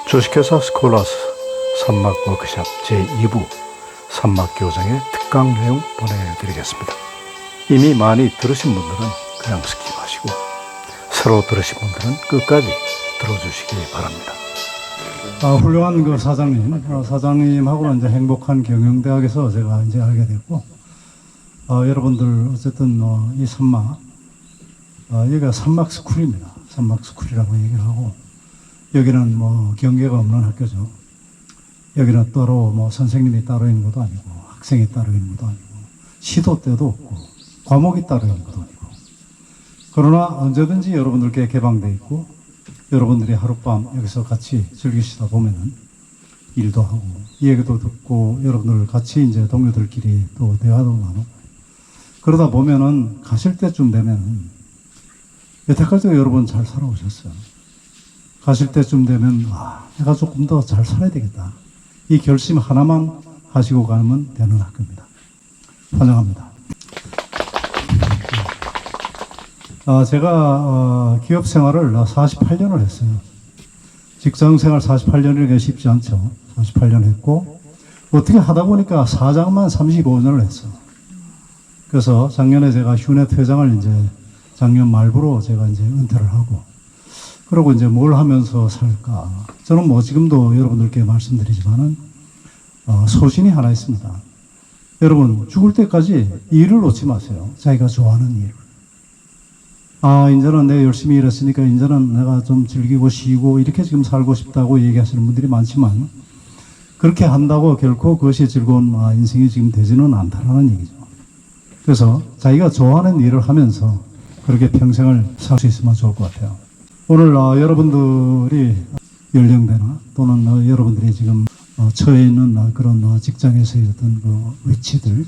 주식회사 스콜라스 산막 워크샵 제2부 산막교정의 특강 내용 보내드리겠습니다. 이미 많이 들으신 분들은 그냥 스킵하시고 새로 들으신 분들은 끝까지 들어주시기 바랍니다. 훌륭한 그 사장님하고는 이제 행복한 경영대학에서 제가 이제 알게 됐고, 여러분들 어쨌든 이 산막, 여기가 산막 스쿨입니다. 산막 스쿨이라고 얘기를 하고, 여기는 경계가 없는 학교죠. 여기는 따로 선생님이 따로 있는 것도 아니고, 학생이 따로 있는 것도 아니고, 시도 때도 없고, 과목이 따로 있는 것도 아니고, 그러나 언제든지 여러분들께 개방되어 있고, 여러분들이 하룻밤 여기서 같이 즐기시다 보면은 일도 하고, 얘기도 듣고, 여러분들 같이 이제 동료들끼리 또 대화도 나누고, 그러다 보면은 가실 때쯤 되면은, 여태까지도 여러분 잘 살아오셨어요. 가실 때쯤 되면, 내가 조금 더 잘 살아야 되겠다. 이 결심 하나만 하시고 가면 되는 학교입니다. 환영합니다. 제가 기업 생활을 48년을 했어요. 직장 생활 48년이라는 쉽지 않죠. 48년 했고, 어떻게 하다 보니까 사장만 35년을 했어. 그래서 작년에 제가 휴넷 회장을 이제 작년 말부로 제가 이제 은퇴를 하고, 그러고 이제 뭘 하면서 살까? 저는 지금도 여러분들께 말씀드리지만은, 소신이 하나 있습니다. 여러분, 죽을 때까지 일을 놓지 마세요. 자기가 좋아하는 일. 이제는 내가 열심히 일했으니까 이제는 내가 좀 즐기고 쉬고 이렇게 지금 살고 싶다고 얘기하시는 분들이 많지만, 그렇게 한다고 결코 그것이 즐거운 인생이 지금 되지는 않다라는 얘기죠. 그래서 자기가 좋아하는 일을 하면서 그렇게 평생을 살 수 있으면 좋을 것 같아요. 오늘 여러분들이 연령대나 또는 여러분들이 지금 처해 있는 그런 직장에서의 어떤 그 위치들,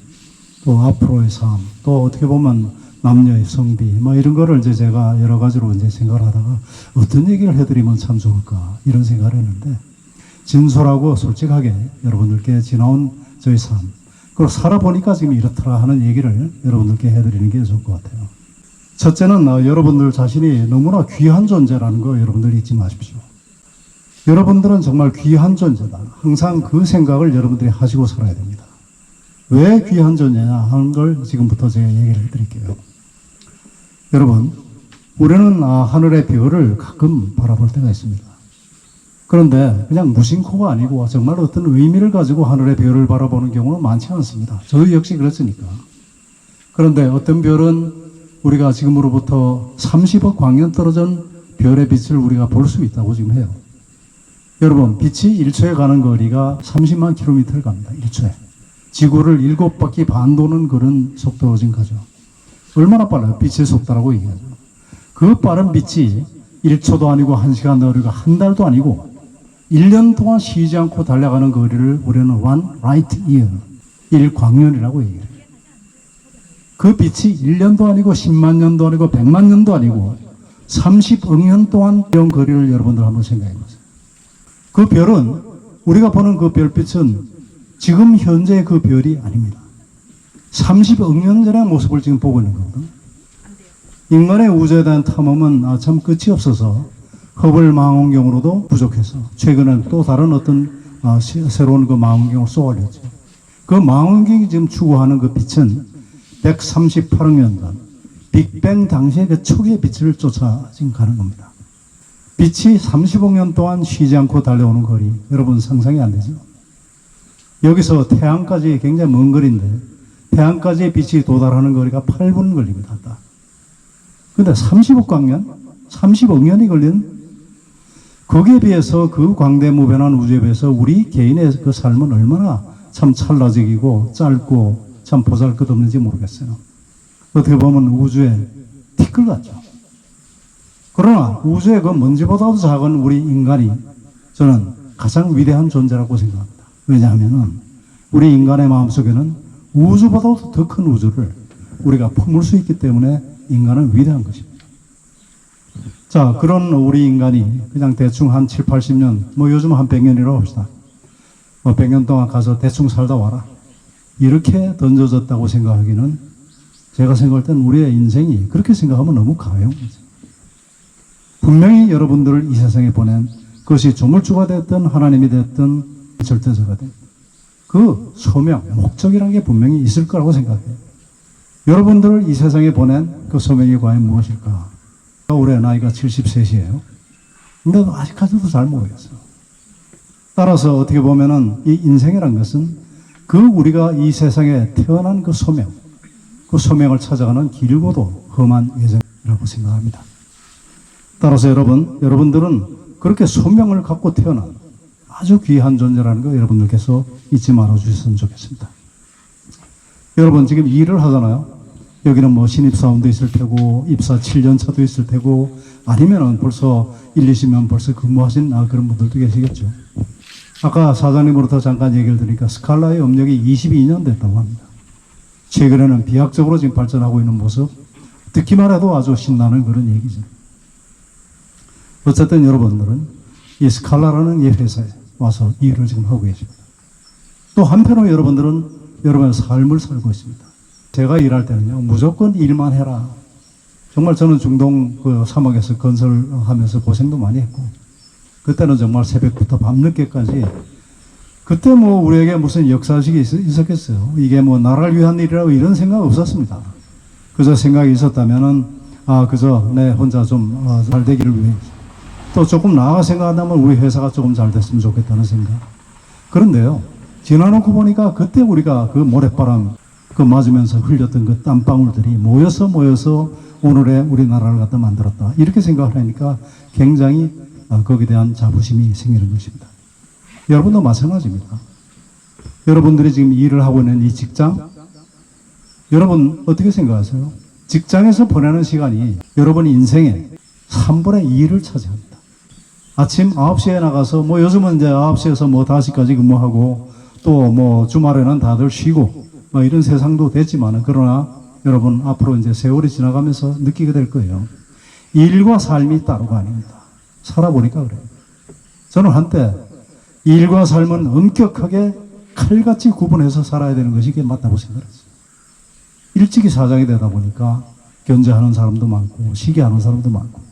또 앞으로의 삶, 또 어떻게 보면 남녀의 성비, 이런 거를 이제 제가 여러 가지로 이제 생각을 하다가 어떤 얘기를 해드리면 참 좋을까 이런 생각을 했는데, 진솔하고 솔직하게 여러분들께 지나온 저희 삶, 그리고 살아보니까 지금 이렇더라 하는 얘기를 여러분들께 해드리는 게 좋을 것 같아요. 첫째는 여러분들 자신이 너무나 귀한 존재라는 거 여러분들 잊지 마십시오. 여러분들은 정말 귀한 존재다. 항상 그 생각을 여러분들이 하시고 살아야 됩니다. 왜 귀한 존재냐 하는 걸 지금부터 제가 얘기를 해드릴게요. 여러분, 우리는 하늘의 별을 가끔 바라볼 때가 있습니다. 그런데 그냥 무심코가 아니고 정말 어떤 의미를 가지고 하늘의 별을 바라보는 경우는 많지 않습니다. 저희 역시 그렇으니까. 그런데 어떤 별은 우리가 지금으로부터 30억 광년 떨어진 별의 빛을 우리가 볼 수 있다고 지금 해요. 여러분, 빛이 1초에 가는 거리가 30만 킬로미터를 갑니다. 1초에. 지구를 7바퀴 반 도는 그런 속도로 지금 가죠. 얼마나 빨라요? 빛의 속도라고 얘기하죠. 그 빠른 빛이 1초도 아니고 1시간도 아니고 한 달도 아니고 1년 동안 쉬지 않고 달려가는 거리를 우리는 1 light year, 1광년이라고 얘기해요. 그 빛이 1년도 아니고 10만 년도 아니고 100만 년도 아니고 30억 년 동안 이런 거리를 여러분들 한번 생각해 보세요. 그 별은, 우리가 보는 그 별빛은 지금 현재의 그 별이 아닙니다. 30억 년 전의 모습을 지금 보고 있는 거거든요. 인간의 우주에 대한 탐험은 참 끝이 없어서 허블 망원경으로도 부족해서 최근에 또 다른 어떤 새로운 그 망원경을 쏘아올렸죠. 그 망원경이 지금 추구하는 그 빛은 138억 년 전 빅뱅 당시의 그 초기의 빛을 쫓아 지금 가는 겁니다. 빛이 30억 년 동안 쉬지 않고 달려오는 거리, 여러분 상상이 안 되죠? 여기서 태양까지 굉장히 먼 거리인데 태양까지의 빛이 도달하는 거리가 8분 걸립니다. 그런데 30억 광년? 30억 년이 걸린, 거기에 비해서 그 광대무변한 우주에 비해서 우리 개인의 그 삶은 얼마나 참 찰나적이고 짧고 참 보잘것없는지 모르겠어요. 어떻게 보면 우주의 티끌 같죠. 그러나 우주의 그 먼지보다도 작은 우리 인간이 저는 가장 위대한 존재라고 생각합니다. 왜냐하면 우리 인간의 마음속에는 우주보다도 더 큰 우주를 우리가 품을 수 있기 때문에 인간은 위대한 것입니다. 자, 그런 우리 인간이 그냥 대충 한 7, 80년, 요즘 한 100년이라고 합시다. 100년 동안 가서 대충 살다 와라. 이렇게 던져졌다고 생각하기는, 제가 생각할 땐 우리의 인생이 그렇게 생각하면 너무 가벼운 거죠. 분명히 여러분들을 이 세상에 보낸 그것이 조물주가 됐든 하나님이 됐든 절대자가 됐든 그 소명, 목적이라는 게 분명히 있을 거라고 생각해요. 여러분들을 이 세상에 보낸 그 소명이 과연 무엇일까? 올해 나이가 73이에요. 근데 아직까지도 잘 모르겠어요. 따라서 어떻게 보면은 이 인생이란 것은 그 우리가 이 세상에 태어난 그 소명, 그 소명을 찾아가는 길고도 험한 여정이라고 생각합니다. 따라서 여러분들은 그렇게 소명을 갖고 태어난 아주 귀한 존재라는 거 여러분들께서 잊지 말아 주셨으면 좋겠습니다. 여러분 지금 일을 하잖아요. 여기는 뭐 신입사원도 있을 테고 입사 7년 차도 있을 테고 아니면은 벌써 20년 벌써 근무하신 그런 분들도 계시겠죠. 아까 사장님으로부터 잠깐 얘기를 드리니까 스칼라의 업력이 22년 됐다고 합니다. 최근에는 비약적으로 지금 발전하고 있는 모습 듣기만 해도 아주 신나는 그런 얘기죠. 어쨌든 여러분들은 이 스칼라라는 이 회사에 와서 일을 지금 하고 계십니다. 또 한편으로 여러분들은 여러분의 삶을 살고 있습니다. 제가 일할 때는요, 무조건 일만 해라. 정말 저는 중동 그 사막에서 건설하면서 고생도 많이 했고, 그때는 정말 새벽부터 밤늦게까지, 그때 뭐 우리에게 무슨 역사식이 있었겠어요. 이게 뭐 나라를 위한 일이라고 이런 생각 없었습니다. 그저 생각이 있었다면은, 그저 내 혼자 좀 잘 되기를 위해, 또 조금 나아가 생각한다면 우리 회사가 조금 잘 됐으면 좋겠다는 생각. 그런데요, 지나놓고 보니까 그때 우리가 그 모래바람 그 맞으면서 흘렸던 그 땀방울들이 모여서 오늘의 우리나라를 갖다 만들었다. 이렇게 생각을 하니까 굉장히 거기에 대한 자부심이 생기는 것입니다. 여러분도 마찬가지입니다. 여러분들이 지금 일을 하고 있는 이 직장, 여러분 어떻게 생각하세요? 직장에서 보내는 시간이 여러분 인생의 3분의 2를 차지합니다. 아침 9시에 나가서 뭐 요즘은 이제 9시에서 뭐 5시까지 근무하고 또 뭐 주말에는 다들 쉬고 뭐 이런 세상도 됐지만은 그러나 여러분 앞으로 이제 세월이 지나가면서 느끼게 될 거예요. 일과 삶이 따로가 아닙니다. 살아보니까 그래요. 저는 한때 일과 삶은 엄격하게 칼같이 구분해서 살아야 되는 것이 맞다고 생각했어요. 일찍이 사장이 되다 보니까 견제하는 사람도 많고 시기하는 사람도 많고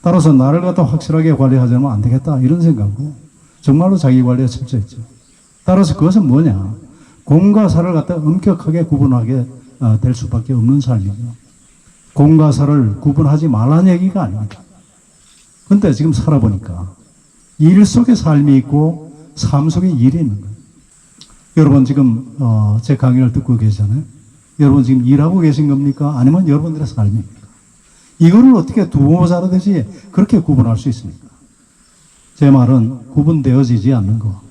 따라서 나를 갖다 확실하게 관리하지 않으면 안 되겠다 이런 생각으로 정말로 자기 관리에 철저했죠. 따라서 그것은 뭐냐? 공과 사를 갖다 엄격하게 구분하게 될 수밖에 없는 삶이죠. 공과 사를 구분하지 말라는 얘기가 아닙니다. 근데 지금 살아보니까 일 속에 삶이 있고 삶 속에 일이 있는 거예요. 여러분 지금 제 강의를 듣고 계시잖아요. 여러분 지금 일하고 계신 겁니까? 아니면 여러분들의 삶입니까? 이거를 어떻게 두고 자르듯이 그렇게 구분할 수 있습니까? 제 말은 구분되어지지 않는 거.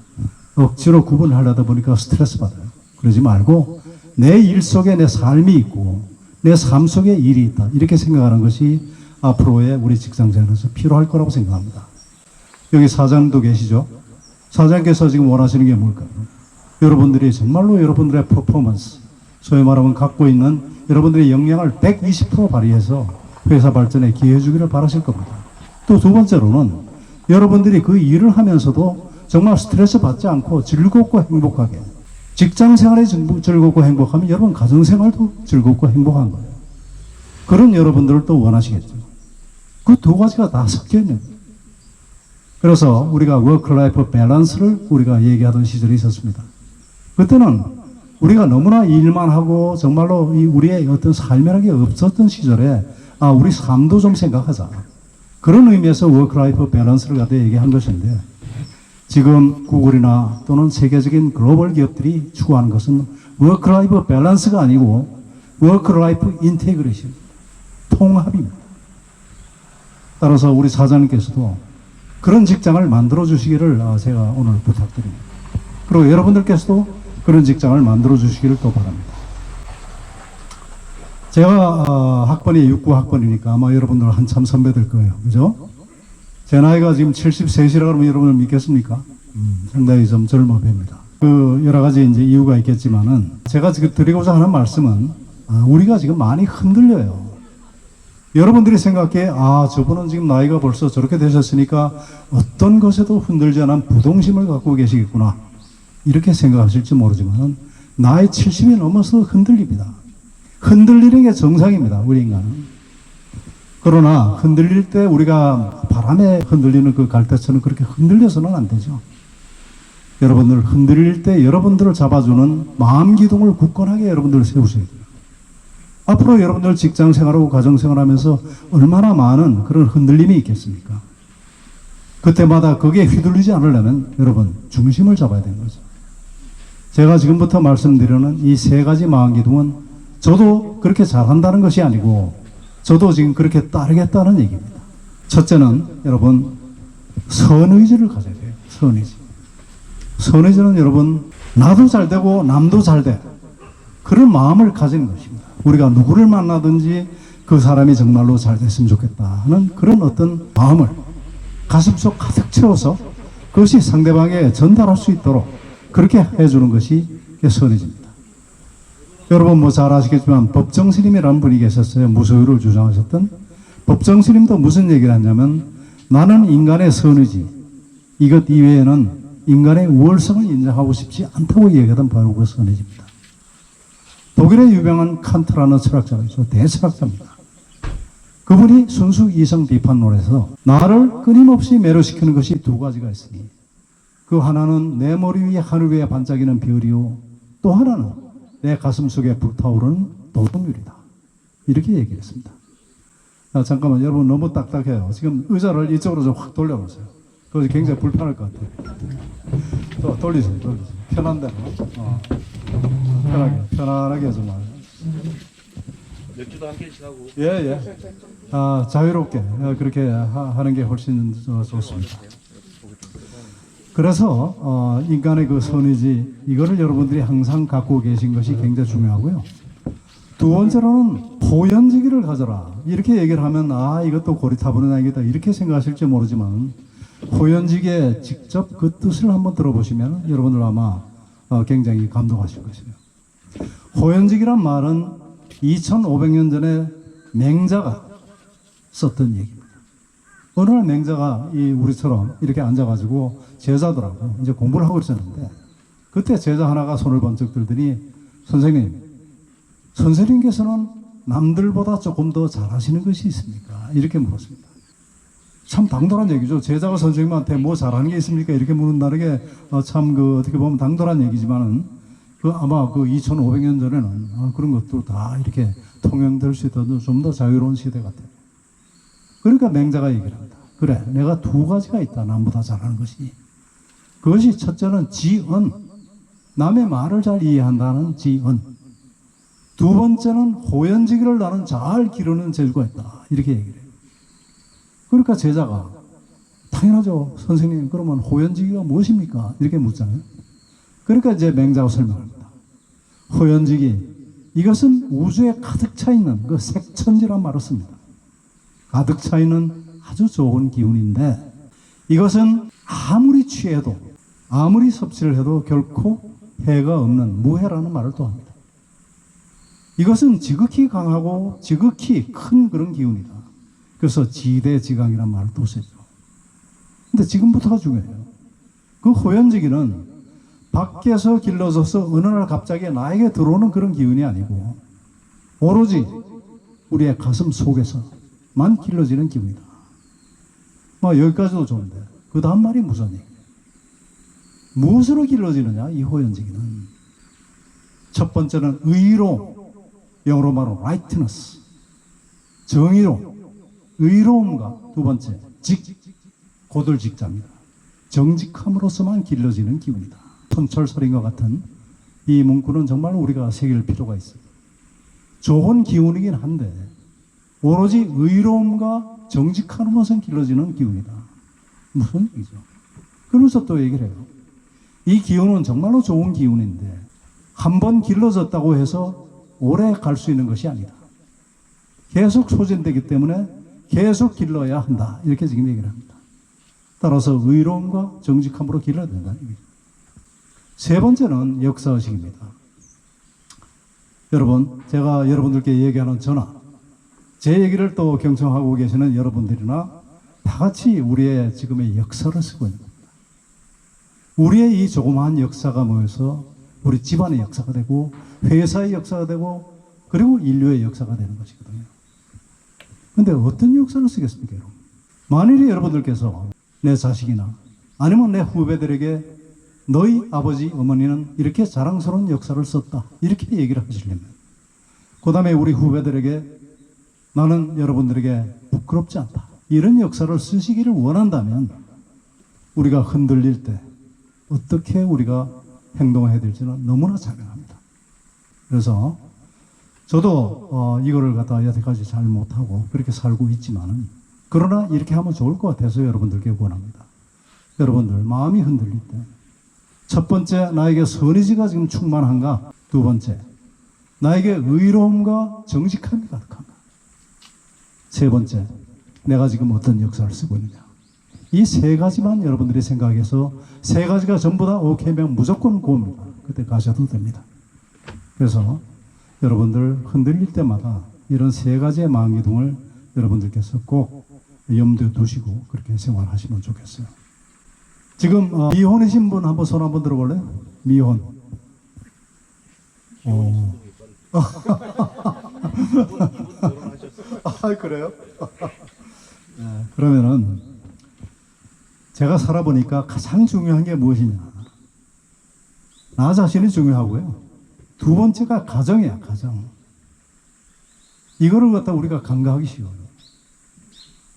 억지로 구분하려다 보니까 스트레스 받아요. 그러지 말고 내 일 속에 내 삶이 있고 내 삶 속에 일이 있다. 이렇게 생각하는 것이 앞으로의 우리 직장생활에서 필요할 거라고 생각합니다. 여기 사장도 계시죠? 사장께서 지금 원하시는 게 뭘까요? 여러분들이 정말로 여러분들의 퍼포먼스, 소위 말하면 갖고 있는 여러분들의 역량을 120% 발휘해서 회사 발전에 기여해 주기를 바라실 겁니다. 또 두 번째로는 여러분들이 그 일을 하면서도 정말 스트레스 받지 않고 즐겁고 행복하게 직장 생활이 즐겁고 행복하면 여러분 가정 생활도 즐겁고 행복한 거예요. 그런 여러분들을 또 원하시겠죠. 그 두 가지가 다 섞여 있는 거예요. 그래서 우리가 워크-라이프 밸런스를 우리가 얘기하던 시절이 있었습니다. 그때는 우리가 너무나 일만 하고 정말로 우리의 어떤 삶이라는 게 없었던 시절에 우리 삶도 좀 생각하자. 그런 의미에서 워크-라이프 밸런스를 갖다 얘기한 것인데 지금 구글이나 또는 세계적인 글로벌 기업들이 추구하는 것은 워크-라이프 밸런스가 아니고 워크-라이프 인테그레이션, 통합입니다. 따라서 우리 사장님께서도 그런 직장을 만들어 주시기를 제가 오늘 부탁드립니다. 그리고 여러분들께서도 그런 직장을 만들어 주시기를 또 바랍니다. 제가 학번이 69학번이니까 아마 여러분들 한참 선배될 거예요. 그죠? 제 나이가 지금 73이라 그러면 여러분들 믿겠습니까? 상당히 좀 젊어 보입니다. 그 여러 가지 이제 이유가 있겠지만은 제가 지금 드리고자 하는 말씀은 우리가 지금 많이 흔들려요. 여러분들이 생각해 저분은 지금 나이가 벌써 저렇게 되셨으니까 어떤 것에도 흔들지 않은 부동심을 갖고 계시겠구나 이렇게 생각하실지 모르지만 나이 70이 넘어서 흔들립니다. 흔들리는 게 정상입니다. 우리 인간은. 그러나 흔들릴 때 우리가 바람에 흔들리는 그 갈대처럼 그렇게 흔들려서는 안 되죠. 여러분들 흔들릴 때 여러분들을 잡아주는 마음 기둥을 굳건하게 여러분들 세우셔야 돼요. 앞으로 여러분들 직장 생활하고 가정 생활하면서 얼마나 많은 그런 흔들림이 있겠습니까? 그때마다 거기에 휘둘리지 않으려면 여러분 중심을 잡아야 되는 거죠. 제가 지금부터 말씀드리는 이 세 가지 마음 기둥은 저도 그렇게 잘한다는 것이 아니고 저도 지금 그렇게 따르겠다는 얘기입니다. 첫째는 여러분 선의지를 가져야 돼요. 선의지. 선의지는 여러분 나도 잘 되고 남도 잘 돼. 그런 마음을 가지는 것입니다. 우리가 누구를 만나든지 그 사람이 정말로 잘 됐으면 좋겠다 하는 그런 어떤 마음을 가슴속 가득 채워서 그것이 상대방에게 전달할 수 있도록 그렇게 해주는 것이 선의지입니다. 여러분 뭐 잘 아시겠지만 법정스님이라는 분이 계셨어요. 무소유를 주장하셨던 법정스님도 무슨 얘기를 하냐면 나는 인간의 선의지 이것 이외에는 인간의 우월성을 인정하고 싶지 않다고 얘기하던 바로 그 선의지입니다. 독일의 유명한 칸트라는 철학자가 있죠. 대철학자입니다. 그분이 순수 이성 비판론에서 나를 끊임없이 매료시키는 것이 두 가지가 있으니 그 하나는 내 머리 위에 하늘 위에 반짝이는 별이요 또 하나는 내 가슴 속에 불타오르는 도덕률이다. 이렇게 얘기를 했습니다. 잠깐만 여러분 너무 딱딱해요. 지금 의자를 이쪽으로 좀 확 돌려보세요. 그것이 굉장히 불편할 것 같아요. 또 돌리세요. 편한 대로. 편안하게 정말. 맥주도 한 캔씩 하고. 예. 자유롭게 그렇게 하는 게 훨씬 좋습니다. 그래서 인간의 그 선의지 이거를 여러분들이 항상 갖고 계신 것이 굉장히 중요하고요. 두 번째로는 호연지기를 가져라. 이렇게 얘기를 하면 이것도 고리타분한 얘기다 이렇게 생각하실지 모르지만 호연지기의 직접 그 뜻을 한번 들어보시면 여러분들 아마 굉장히 감동하실 것이에요. 호연지기란 말은 2500년 전에 맹자가 썼던 얘기입니다. 어느 날 맹자가 우리처럼 이렇게 앉아가지고 제자들하고 이제 공부를 하고 있었는데 그때 제자 하나가 손을 번쩍 들더니 선생님께서는 남들보다 조금 더 잘하시는 것이 있습니까? 이렇게 물었습니다. 참 당돌한 얘기죠. 제자가 선생님한테 뭐 잘하는 게 있습니까? 이렇게 묻는다는 게 참 어떻게 보면 당돌한 얘기지만은 아마 2500년 전에는 그런 것도 다 이렇게 통용될 수 있던 좀 더 자유로운 시대 같아요. 그러니까 맹자가 얘기를 합니다. 그래, 내가 두 가지가 있다. 남보다 잘하는 것이. 그것이 첫째는 지언. 남의 말을 잘 이해한다는 지언. 두 번째는 호연지기를 나는 잘 기르는 재주가 있다. 이렇게 얘기를 해요. 그러니까 제자가 당연하죠. 선생님, 그러면 호연지기가 무엇입니까? 이렇게 묻잖아요. 그러니까 이제 맹자가 설명합니다. 호연지기. 이것은 우주에 가득 차 있는 그 색천지란 말을 씁니다. 가득 차 있는 아주 좋은 기운인데 이것은 아무리 취해도 아무리 섭취를 해도 결코 해가 없는 무해라는 말을 또 합니다. 이것은 지극히 강하고 지극히 큰 그런 기운이다. 그래서 지대지강이라는 말을 또 쓰죠. 근데 지금부터가 중요해요. 그 호연지기는 밖에서 길러져서 어느 날 갑자기 나에게 들어오는 그런 기운이 아니고 오로지 우리의 가슴 속에서만 길러지는 기운이다. 여기까지도 좋은데 그 다음 말이 무슨 얘기예요? 무엇으로 길러지느냐 이 호연지기는. 첫 번째는 의로, 영어로 말하면 rightness, 정의로, 의로움과 두 번째 고들직자입니다. 정직함으로서만 길러지는 기운이다. 천철설인과 같은 이 문구는 정말 우리가 새길 필요가 있어요. 좋은 기운이긴 한데 오로지 의로움과 정직함으로서 길러지는 기운이다. 무슨 얘기죠? 그러면서 또 얘기를 해요. 이 기운은 정말로 좋은 기운인데 한 번 길러졌다고 해서 오래 갈 수 있는 것이 아니다. 계속 소진되기 때문에 계속 길러야 한다. 이렇게 지금 얘기를 합니다. 따라서 의로움과 정직함으로 길러야 된다는 얘기죠. 세 번째는 역사의식입니다. 여러분, 제가 여러분들께 얘기하는 저나 제 얘기를 또 경청하고 계시는 여러분들이나 다 같이 우리의 지금의 역사를 쓰고 있는 겁니다. 우리의 이 조그마한 역사가 모여서 우리 집안의 역사가 되고 회사의 역사가 되고 그리고 인류의 역사가 되는 것이거든요. 근데 어떤 역사를 쓰겠습니까, 여러분? 만일에 여러분들께서 내 자식이나 아니면 내 후배들에게 너희 아버지, 어머니는 이렇게 자랑스러운 역사를 썼다, 이렇게 얘기를 하시려면, 그 다음에 우리 후배들에게 나는 여러분들에게 부끄럽지 않다, 이런 역사를 쓰시기를 원한다면 우리가 흔들릴 때 어떻게 우리가 행동해야 될지는 너무나 자명합니다. 그래서 저도 이거를 갖다 여태까지 잘 못하고 그렇게 살고 있지만은, 그러나 이렇게 하면 좋을 것 같아서 여러분들께 권합니다. 여러분들 마음이 흔들릴 때, 첫 번째, 나에게 선의지가 지금 충만한가? 두 번째, 나에게 의로움과 정직함이 가득한가? 세 번째, 내가 지금 어떤 역사를 쓰고 있느냐? 이 세 가지만 여러분들이 생각해서, 세 가지가 전부 다 오케이면 무조건 고입니다. 그때 가셔도 됩니다. 그래서 여러분들 흔들릴 때마다 이런 세 가지의 마음기둥을 여러분들께서 꼭 염두에 두시고 그렇게 생활하시면 좋겠어요. 지금 미혼이신 분 한번 손 한번 들어볼래요? 미혼. 아, 그래요? 네, 그러면은 제가 살아보니까 가장 중요한 게 무엇이냐? 나 자신이 중요하고요. 두 번째가 가정이야, 가정. 이거를 갖다 우리가 간과하기 쉬워요.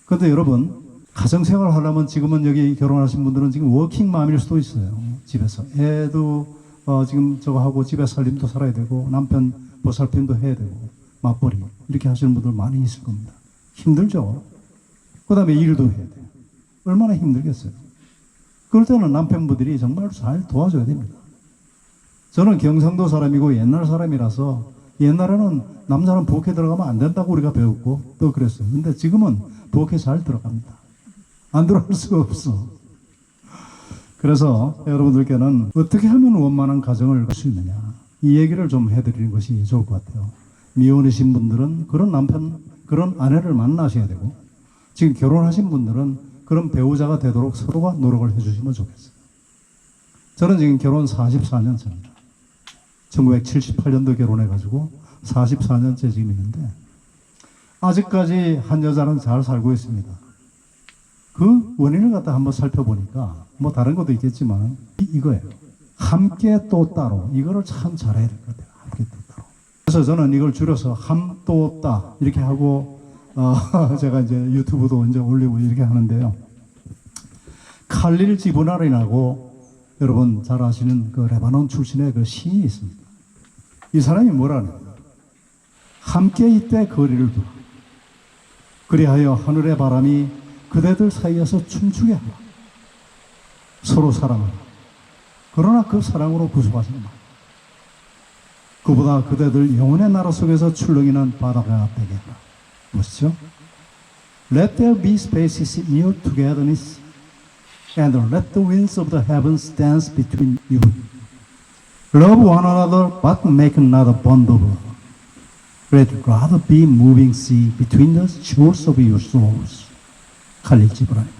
그런데 여러분, 가정생활을 하려면 지금은 여기 결혼하신 분들은 지금 워킹맘일 수도 있어요. 집에서. 애도 지금 저거 하고 집에 살림도 살아야 되고 남편 보살핌도 해야 되고 맞벌이 이렇게 하시는 분들 많이 있을 겁니다. 힘들죠. 그 다음에 일도 해야 돼요. 얼마나 힘들겠어요. 그럴 때는 남편분들이 정말 잘 도와줘야 됩니다. 저는 경상도 사람이고 옛날 사람이라서 옛날에는 남자는 부엌에 들어가면 안 된다고 우리가 배웠고 또 그랬어요. 근데 지금은 부엌에 잘 들어갑니다. 안 들어갈 수가 없어. 그래서 여러분들께는 어떻게 하면 원만한 가정을 갈 수 있느냐, 이 얘기를 좀 해드리는 것이 좋을 것 같아요. 미혼이신 분들은 그런 남편, 그런 아내를 만나셔야 되고, 지금 결혼하신 분들은 그런 배우자가 되도록 서로가 노력을 해주시면 좋겠어요. 저는 지금 결혼 44년 차입니다. 1978년도 결혼해가지고 44년째 지금 있는데 아직까지 한 여자는 잘 살고 있습니다. 그 원인을 갖다 한번 살펴보니까 뭐 다른 것도 있겠지만 이거예요. 함께 또 따로. 이거를 참 잘해야 될 것 같아요. 함께 또 따로. 그래서 저는 이걸 줄여서 함 또 따 이렇게 하고 제가 이제 유튜브도 이제 올리고 이렇게 하는데요. 칼릴 지브란이라고 여러분 잘 아시는 그 레바논 출신의 그 시인이 있습니다. 이 사람이 뭐라는 거예요? 함께 이때 거리를 두라. 그리하여 하늘의 바람이 그대들 사이에서 춤추게 하라. 서로 사랑하라. 그러나 그 사랑으로 구속하지 마. 그보다 그대들 영혼의 나라 속에서 출렁이는 바다가 되게 하라. 멋지죠? Let there be spaces in your togetherness, and let the winds of the heavens dance between you. Love one another, but make not a bond of love. Let rather be moving sea between the shores of your souls. 칼릴 지브란입니다.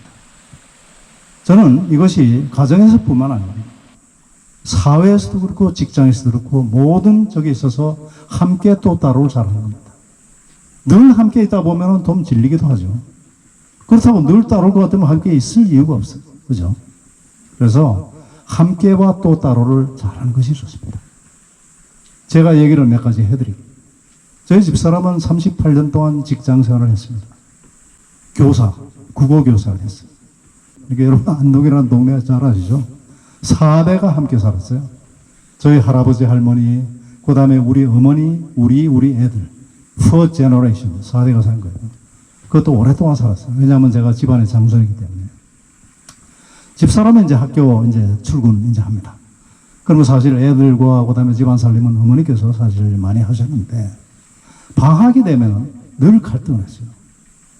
저는 이것이 가정에서뿐만 아니라 사회에서도 그렇고 직장에서도 그렇고 모든 적에 있어서 함께 또 따로를 잘하는 겁니다. 늘 함께 있다 보면 좀 질리기도 하죠. 그렇다고 늘 따로일 것 같으면 함께 있을 이유가 없어요. 그죠? 그래서 함께와 또 따로를 잘하는 것이 좋습니다. 제가 얘기를 몇 가지 해드릴게요. 저희 집사람은 38년 동안 직장 생활을 했습니다. 교사, 국어교사를 했어요. 이게 여러분 안동이라는 동네 잘 아시죠? 4대가 함께 살았어요. 저희 할아버지, 할머니, 그 다음에 우리 어머니, 우리 애들. First generation, 4대가 산 거예요. 그것도 오랫동안 살았어요. 왜냐하면 제가 집안의 장손이기 때문에. 집사람은 이제 학교 이제 출근 이제 합니다. 그러면 사실 애들과 그 다음에 집안 살림은 어머니께서 사실 많이 하셨는데, 방학이 되면 늘 갈등을 했어요.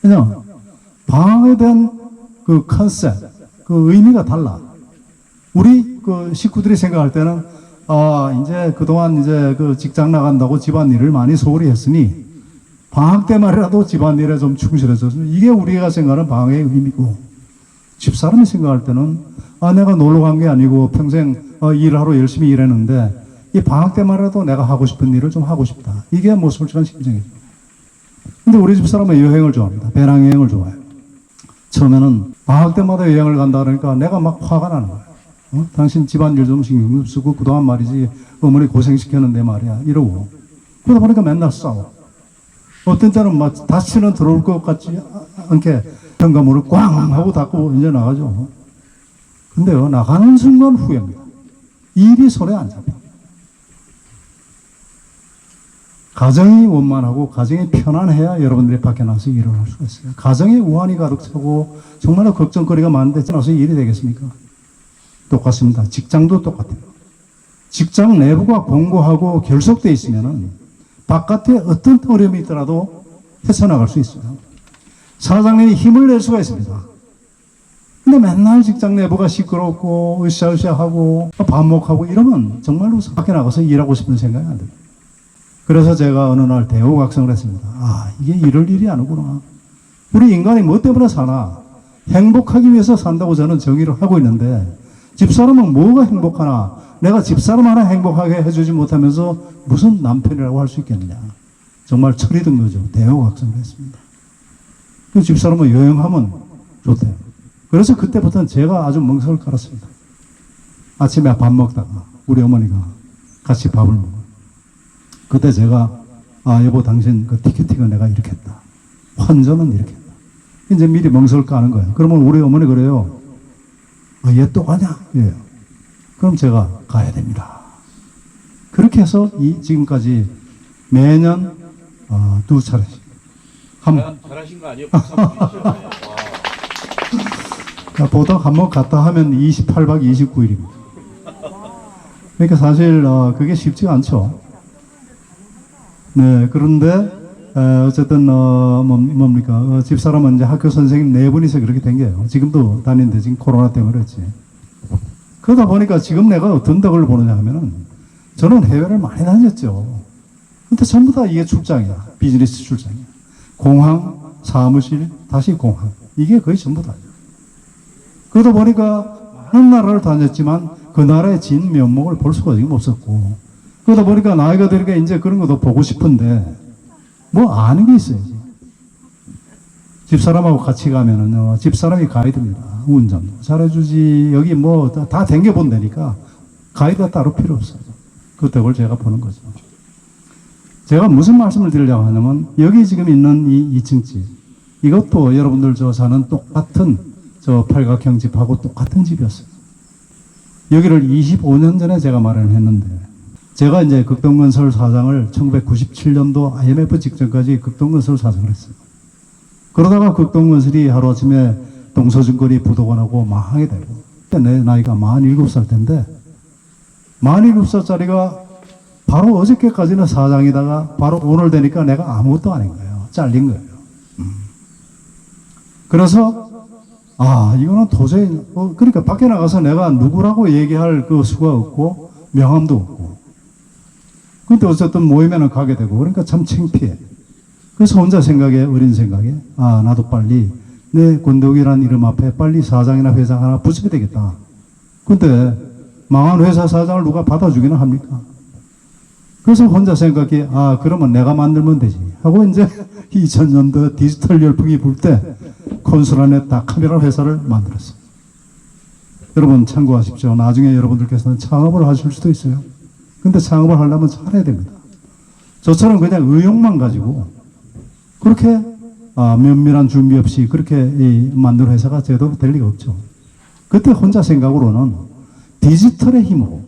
왜냐하면 방학에 대한 그 컨셉, 그 의미가 달라. 우리 그 식구들이 생각할 때는, 이제 그동안 이제 그 직장 나간다고 집안 일을 많이 소홀히 했으니, 방학 때 말이라도 집안 일에 좀 충실해졌으면, 이게 우리가 생각하는 방학의 의미고, 집사람이 생각할 때는, 내가 놀러 간 게 아니고 평생 일하러 열심히 일했는데, 이 방학 때 말이라도 내가 하고 싶은 일을 좀 하고 싶다. 이게 뭐 솔직한 심정이죠. 근데 우리 집 사람은 여행을 좋아합니다. 배낭여행을 좋아해요. 처음에는 방학 때마다 여행을 간다 그러니까 내가 막 화가 나는 거예요. 당신 집안일 좀 신경 좀 쓰고 그동안 말이지 어머니 고생시켰는데 말이야 이러고 그러다 보니까 맨날 싸워. 어떤 때는 막 다시는 들어올 것 같지 않게 현관문을 꽝 하고 닫고 이제 나가죠. 근데요 나가는 순간 후회입니다. 일이 손에 안 잡혀. 가정이 원만하고 가정이 편안해야 여러분들이 밖에 나서 일을 할 수가 있어요. 가정에 우환이 가득 차고 정말로 걱정거리가 많은데 나서 일이 되겠습니까? 똑같습니다. 직장도 똑같아요. 직장 내부가 공고하고 결속되어 있으면은 바깥에 어떤 어려움이 있더라도 헤쳐나갈 수 있어요. 사장님이 힘을 낼 수가 있습니다. 근데 맨날 직장 내부가 시끄럽고 으쌰으쌰하고 반목하고 이러면 정말로 밖에 나가서 일하고 싶은 생각이 안 듭니다. 그래서 제가 어느 날 대호각성을 했습니다. 아, 이게 이럴 일이 아니구나. 우리 인간이 뭐 때문에 사나? 행복하기 위해서 산다고 저는 정의를 하고 있는데 집사람은 뭐가 행복하나? 내가 집사람 하나 행복하게 해주지 못하면서 무슨 남편이라고 할 수 있겠느냐. 정말 철이 든 거죠. 대호각성을 했습니다. 그 집사람은 여행하면 좋대요. 그래서 그때부터는 제가 아주 멍석을 깔았습니다. 아침에 밥 먹다가 우리 어머니가 같이 밥을 먹어요. 그때 제가 여보 당신 그 티켓팅을 내가 이렇게 했다. 환전은 이렇게 했다. 이제 미리 멍석을 까는 거예요. 그러면 우리 어머니 그래요. 얘 또 가냐? 예. 그럼 제가 가야 됩니다. 그렇게 해서 지금까지 매년 2차례씩 잘하신 거 아니에요? 박수 한번 주시죠. 보통 한번 갔다 하면 28박 29일입니다. 그러니까 사실 그게 쉽지가 않죠. 네, 그런데 어쨌든 뭡니까 집사람은 이제 학교 선생님 4분이서 그렇게 된 거예요. 지금도 다니는데 지금 코로나 때문에 그렇지. 그러다 보니까 지금 내가 어떤 덕을 보느냐 하면은 저는 해외를 많이 다녔죠. 근데 전부 다 이게 출장이야. 비즈니스 출장이야. 공항, 사무실, 다시 공항. 이게 거의 전부 다예요. 그러다 보니까 많은 나라를 다녔지만 그 나라의 진 면목을 볼 수가 지금 없었고 그러다 보니까 나이가 들으니까 이제 그런 것도 보고 싶은데 뭐 아는 게 있어야지. 집사람하고 같이 가면은 집사람이 가이드입니다. 운전도 잘해주지. 여기 뭐 다 댕겨본다니까 가이드가 따로 필요 없어요. 그 덕을 제가 보는 거죠. 제가 무슨 말씀을 드리려고 하냐면 여기 지금 있는 이 2층 집 이것도 여러분들 저 사는 똑같은 저 팔각형 집하고 똑같은 집이었어요. 여기를 25년 전에 제가 마련했는데 제가 이제 극동건설 사장을 1997년도 IMF 직전까지 극동건설 사장을 했어요. 그러다가 극동건설이 하루아침에 동서증권이 부도가 나고 망하게 되고 그때 내 나이가 47살 때인데 47살짜리가 바로 어저께까지는 사장이다가 바로 오늘 되니까 내가 아무것도 아닌 거예요. 잘린 거예요. 그래서 이거는 도저히 그러니까 밖에 나가서 내가 누구라고 얘기할 그 수가 없고 명함도 없고 근데 어쨌든 모이면은 가게 되고 그러니까 참 창피해. 그래서 혼자 어린 생각에 나도 빨리 내 권덕이라는 이름 앞에 빨리 사장이나 회장 하나 붙이게 되겠다. 근데 망한 회사 사장을 누가 받아주기는 합니까? 그래서 혼자 생각해 그러면 내가 만들면 되지 하고 이제 2000년도 디지털 열풍이 불 때 콘솔안에 딱 카메라 회사를 만들었어요. 여러분 참고하십시오. 나중에 여러분들께서는 창업을 하실 수도 있어요. 근데 창업을 하려면 잘해야 됩니다. 저처럼 그냥 의욕만 가지고 그렇게 면밀한 준비 없이 그렇게 만든 회사가 제대로 될 리가 없죠. 그때 혼자 생각으로는 디지털의 힘으로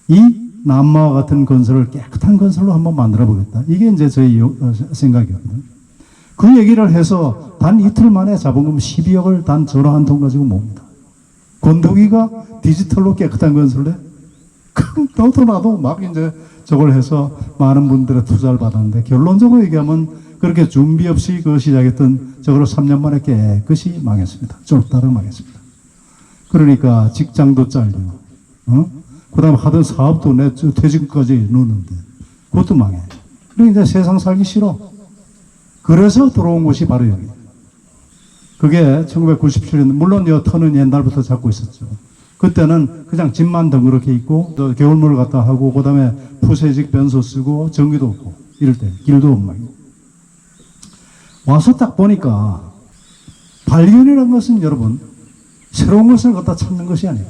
이 남마와 같은 건설을 깨끗한 건설로 한번 만들어 보겠다. 이게 이제 저희 생각이거든요. 그 얘기를 해서 단 이틀 만에 자본금 12억을 단 전화 한 통 가지고 몹니다. 건더기가 디지털로 깨끗한 건설을 해? 그럼 너도 나도 막 이제 저걸 해서 많은 분들의 투자를 받았는데 결론적으로 얘기하면 그렇게 준비 없이 시작했던 저걸 3년 만에 깨끗이 망했습니다. 쫄따라 망했습니다. 그러니까 직장도 잘려. 그 다음에 하던 사업도 내 퇴직까지 넣었는데 그것도 망해. 그러니까 이제 세상 살기 싫어. 그래서 들어온 곳이 바로 여기. 그게 1997년, 물론 여 터는 옛날부터 잡고 있었죠. 그때는 그냥 집만 덩그렇게 있고, 또 겨울물 갖다 하고, 그 다음에 푸세식 변소 쓰고, 전기도 없고, 이럴 때, 길도 엉망이고. 와서 딱 보니까 발견이라는 것은 여러분 새로운 것을 갖다 찾는 것이 아니에요.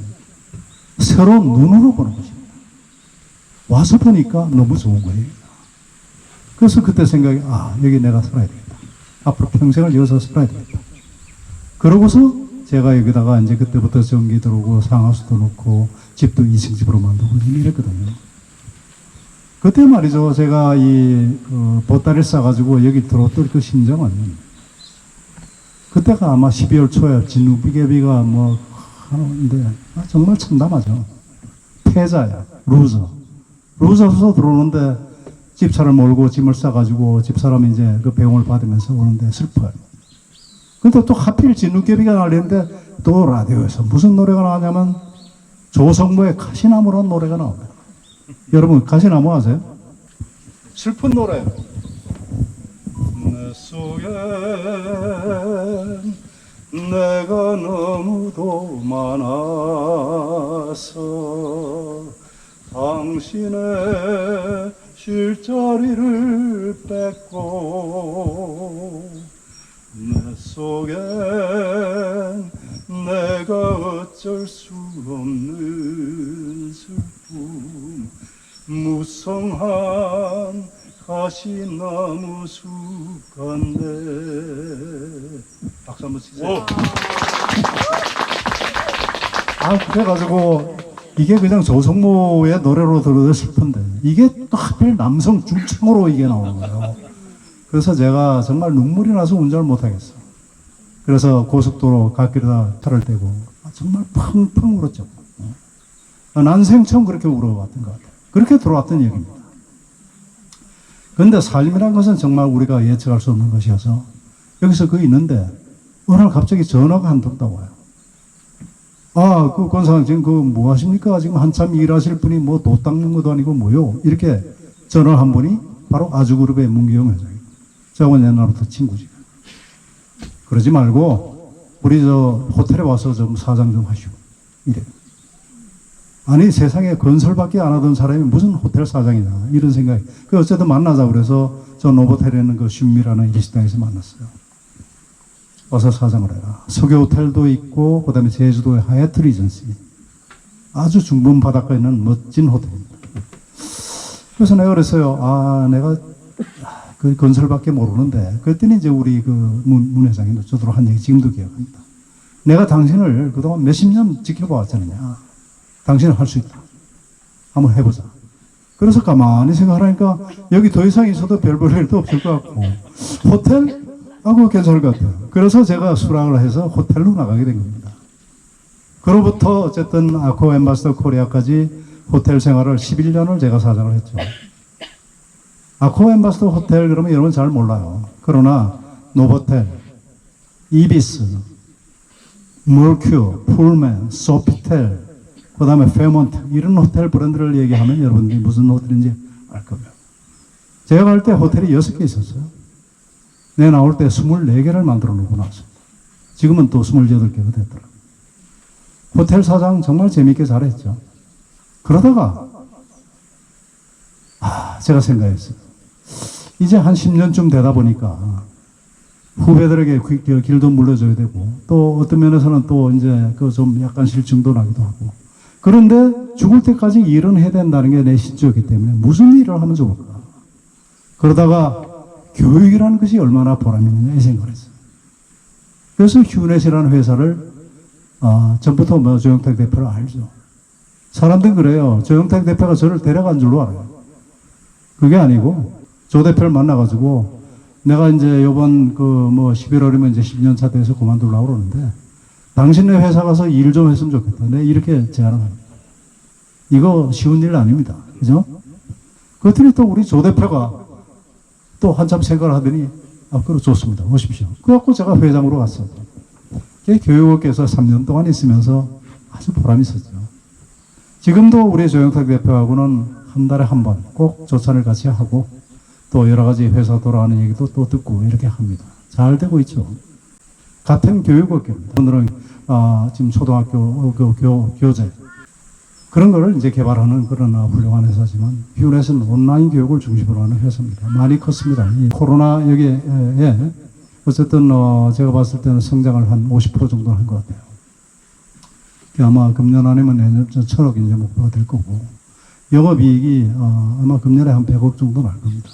새로운 눈으로 보는 것입니다. 와서 보니까 너무 좋은 거예요. 그래서 그때 생각이 여기 내가 살아야 되겠다. 앞으로 평생을 여기서 살아야 되겠다. 그러고서 제가 여기다가 이제 그때부터 전기 들어오고 상하수도 넣고 집도 2층 집으로 만들고 이랬거든요. 그때 말이죠. 제가 보따리를 싸가지고 여기 들어왔던 그 심정은 그때가 아마 12월 초에 진우비계비가 뭐 하는데 정말 참담하죠. 패자야. 루저서 들어오는데 집차를 몰고 짐을 싸가지고 집사람이 이제 그 배웅을 받으면서 오는데 슬퍼요. 근데 또 하필 진우개비가 날리는데 또 라디오에서 무슨 노래가 나왔냐면 조성모의 가시나무라는 노래가 나옵니다. 여러분 가시나무 아세요? 슬픈 노래예요. 내 속엔 내가 너무도 많아서 당신의 쉴 자리를 뺏고 내 속엔 내가 어쩔 수 없는 슬픔 무성한 가시나무 숲 같네. 박수 한번 치세요. 그래가지고 이게 그냥 조성모의 노래로 들어도 슬픈데 이게 또 하필 남성 중창으로 이게 나오는 거예요. 그래서 제가 정말 눈물이 나서 운전을 못하겠어. 그래서 고속도로 갓길에다 차를 대고 정말 펑펑 울었죠. 난생 처음 그렇게 울어봤던 것 같아요. 그렇게 들어왔던 얘기입니다. 그런데 삶이란 것은 정말 우리가 예측할 수 없는 것이어서 여기서 그 있는데 어느 날 갑자기 전화가 한 통 딱 와요. 그 권사장 지금 뭐 하십니까? 지금 한참 일하실 분이 뭐 도 닦는 것도 아니고 뭐요? 이렇게 전화를 한 분이 바로 아주그룹의 문기영 회장이에요. 저하고는 옛날부터 친구지. 그러지 말고 우리 저 호텔에 와서 좀 사장 좀 하시오. 이래. 아니 세상에 건설밖에 안 하던 사람이 무슨 호텔 사장이냐 이런 생각이. 어쨌든 만나자 그래서 저 노보텔에 있는 그 슌미라는 일식당에서 만났어요. 와서 사장을 해라. 석유 호텔도 있고 그다음에 제주도의 하얏트 리전시 아주 중부 바닷가에 있는 멋진 호텔입니다. 그래서 내가 그랬어요. 내가 그 건설밖에 모르는데 그랬더니 이제 우리 그 문 회장이 저더러 한 얘기 지금도 기억합니다. 내가 당신을 그동안 몇십 년 지켜봐왔잖느냐. 당신은 할 수 있다. 한번 해보자. 그래서 가만히 생각하니까 여기 더 이상 있어도 별 볼 일도 없을 것 같고 호텔? 그거 괜찮을 것 같아요. 그래서 제가 수락을 해서 호텔로 나가게 된 겁니다. 그로부터 어쨌든 아코 엠바스더 코리아까지 호텔 생활을 11년을 제가 사장을 했죠. 아코 엠바스더 호텔 그러면 여러분 잘 몰라요. 그러나 노보텔, 이비스, 멀큐, 풀맨, 소피텔, 그 다음에 페몬트 이런 호텔 브랜드를 얘기하면 여러분들이 무슨 호텔인지 알 거예요. 제가 갈 때 호텔이 6개 있었어요. 내가 나올 때 24개를 만들어 놓고 나왔습니다. 지금은 또 28개가 됐더라고요. 호텔 사장 정말 재밌게 잘했죠. 그러다가 제가 생각했어요. 이제 한 10년쯤 되다 보니까 후배들에게 길도 물려줘야 되고 또 어떤 면에서는 또 이제 그 좀 약간 실증도 나기도 하고 그런데 죽을 때까지 일은 해야 된다는 게 내 신조였기 때문에 무슨 일을 하면 좋을까. 그러다가 교육이라는 것이 얼마나 보람이 있느냐 이 생각을 했어요. 그래서 휴넷이라는 회사를 전부터 조영탁 대표를 알죠. 사람들은 그래요. 조영탁 대표가 저를 데려간 줄로 알아요. 그게 아니고 조 대표를 만나가지고 내가 이제 요번 11월이면 이제 10년 차 돼서 그만두려고 그러는데 당신네 회사 가서 일 좀 했으면 좋겠다. 내가 이렇게 제안을 합니다. 이거 쉬운 일 아닙니다. 그죠? 그랬더니 또 우리 조 대표가 또 한참 생각을 하더니 그래 좋습니다. 오십시오. 그래갖고 제가 회장으로 갔어요. 교육업계에서 3년 동안 있으면서 아주 보람이 있었죠. 지금도 우리 조영탁 대표하고는 한 달에 한 번 꼭 조찬을 같이 하고 또 여러 가지 회사 돌아가는 얘기도 또 듣고 이렇게 합니다. 잘 되고 있죠. 같은 교육업계입니다. 오늘은 지금 초등학교 교재 그런 거를 이제 개발하는 그런 훌륭한 회사지만 휴넷은 온라인 교육을 중심으로 하는 회사입니다. 많이 컸습니다. 이 코로나 여기에 어쨌든 제가 봤을 때는 성장을 한 50% 정도 한 것 같아요. 아마 금년 아니면 내년 1,000억 이제 목표가 될 거고, 영업이익이 아마 금년에 한 100억 정도 날 겁니다.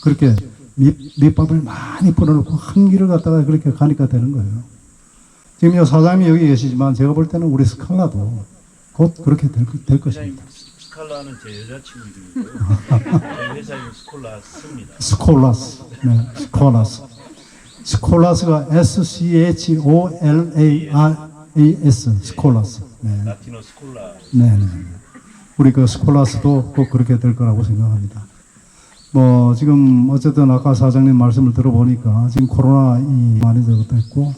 그렇게 밑밥을 많이 뿌려놓고 한 길을 갖다가 그렇게 가니까 되는 거예요. 지금 사장님이 여기 계시지만 제가 볼 때는 우리 스칼라도 곧 그렇게 될 것입니다. 스칼라는 제 여자친구 이름이고요. 저희 회사 이름 스콜라스입니다. 스콜라스. 네, 스콜라스. 스콜라스가 SCHOLARAS. 스콜라스. 네. 라티노 스콜라. 네. 우리 그 스콜라스도 꼭 그렇게 될 거라고 생각합니다. 지금 어쨌든 아까 사장님 말씀을 들어보니까 지금 코로나 많이 됐고,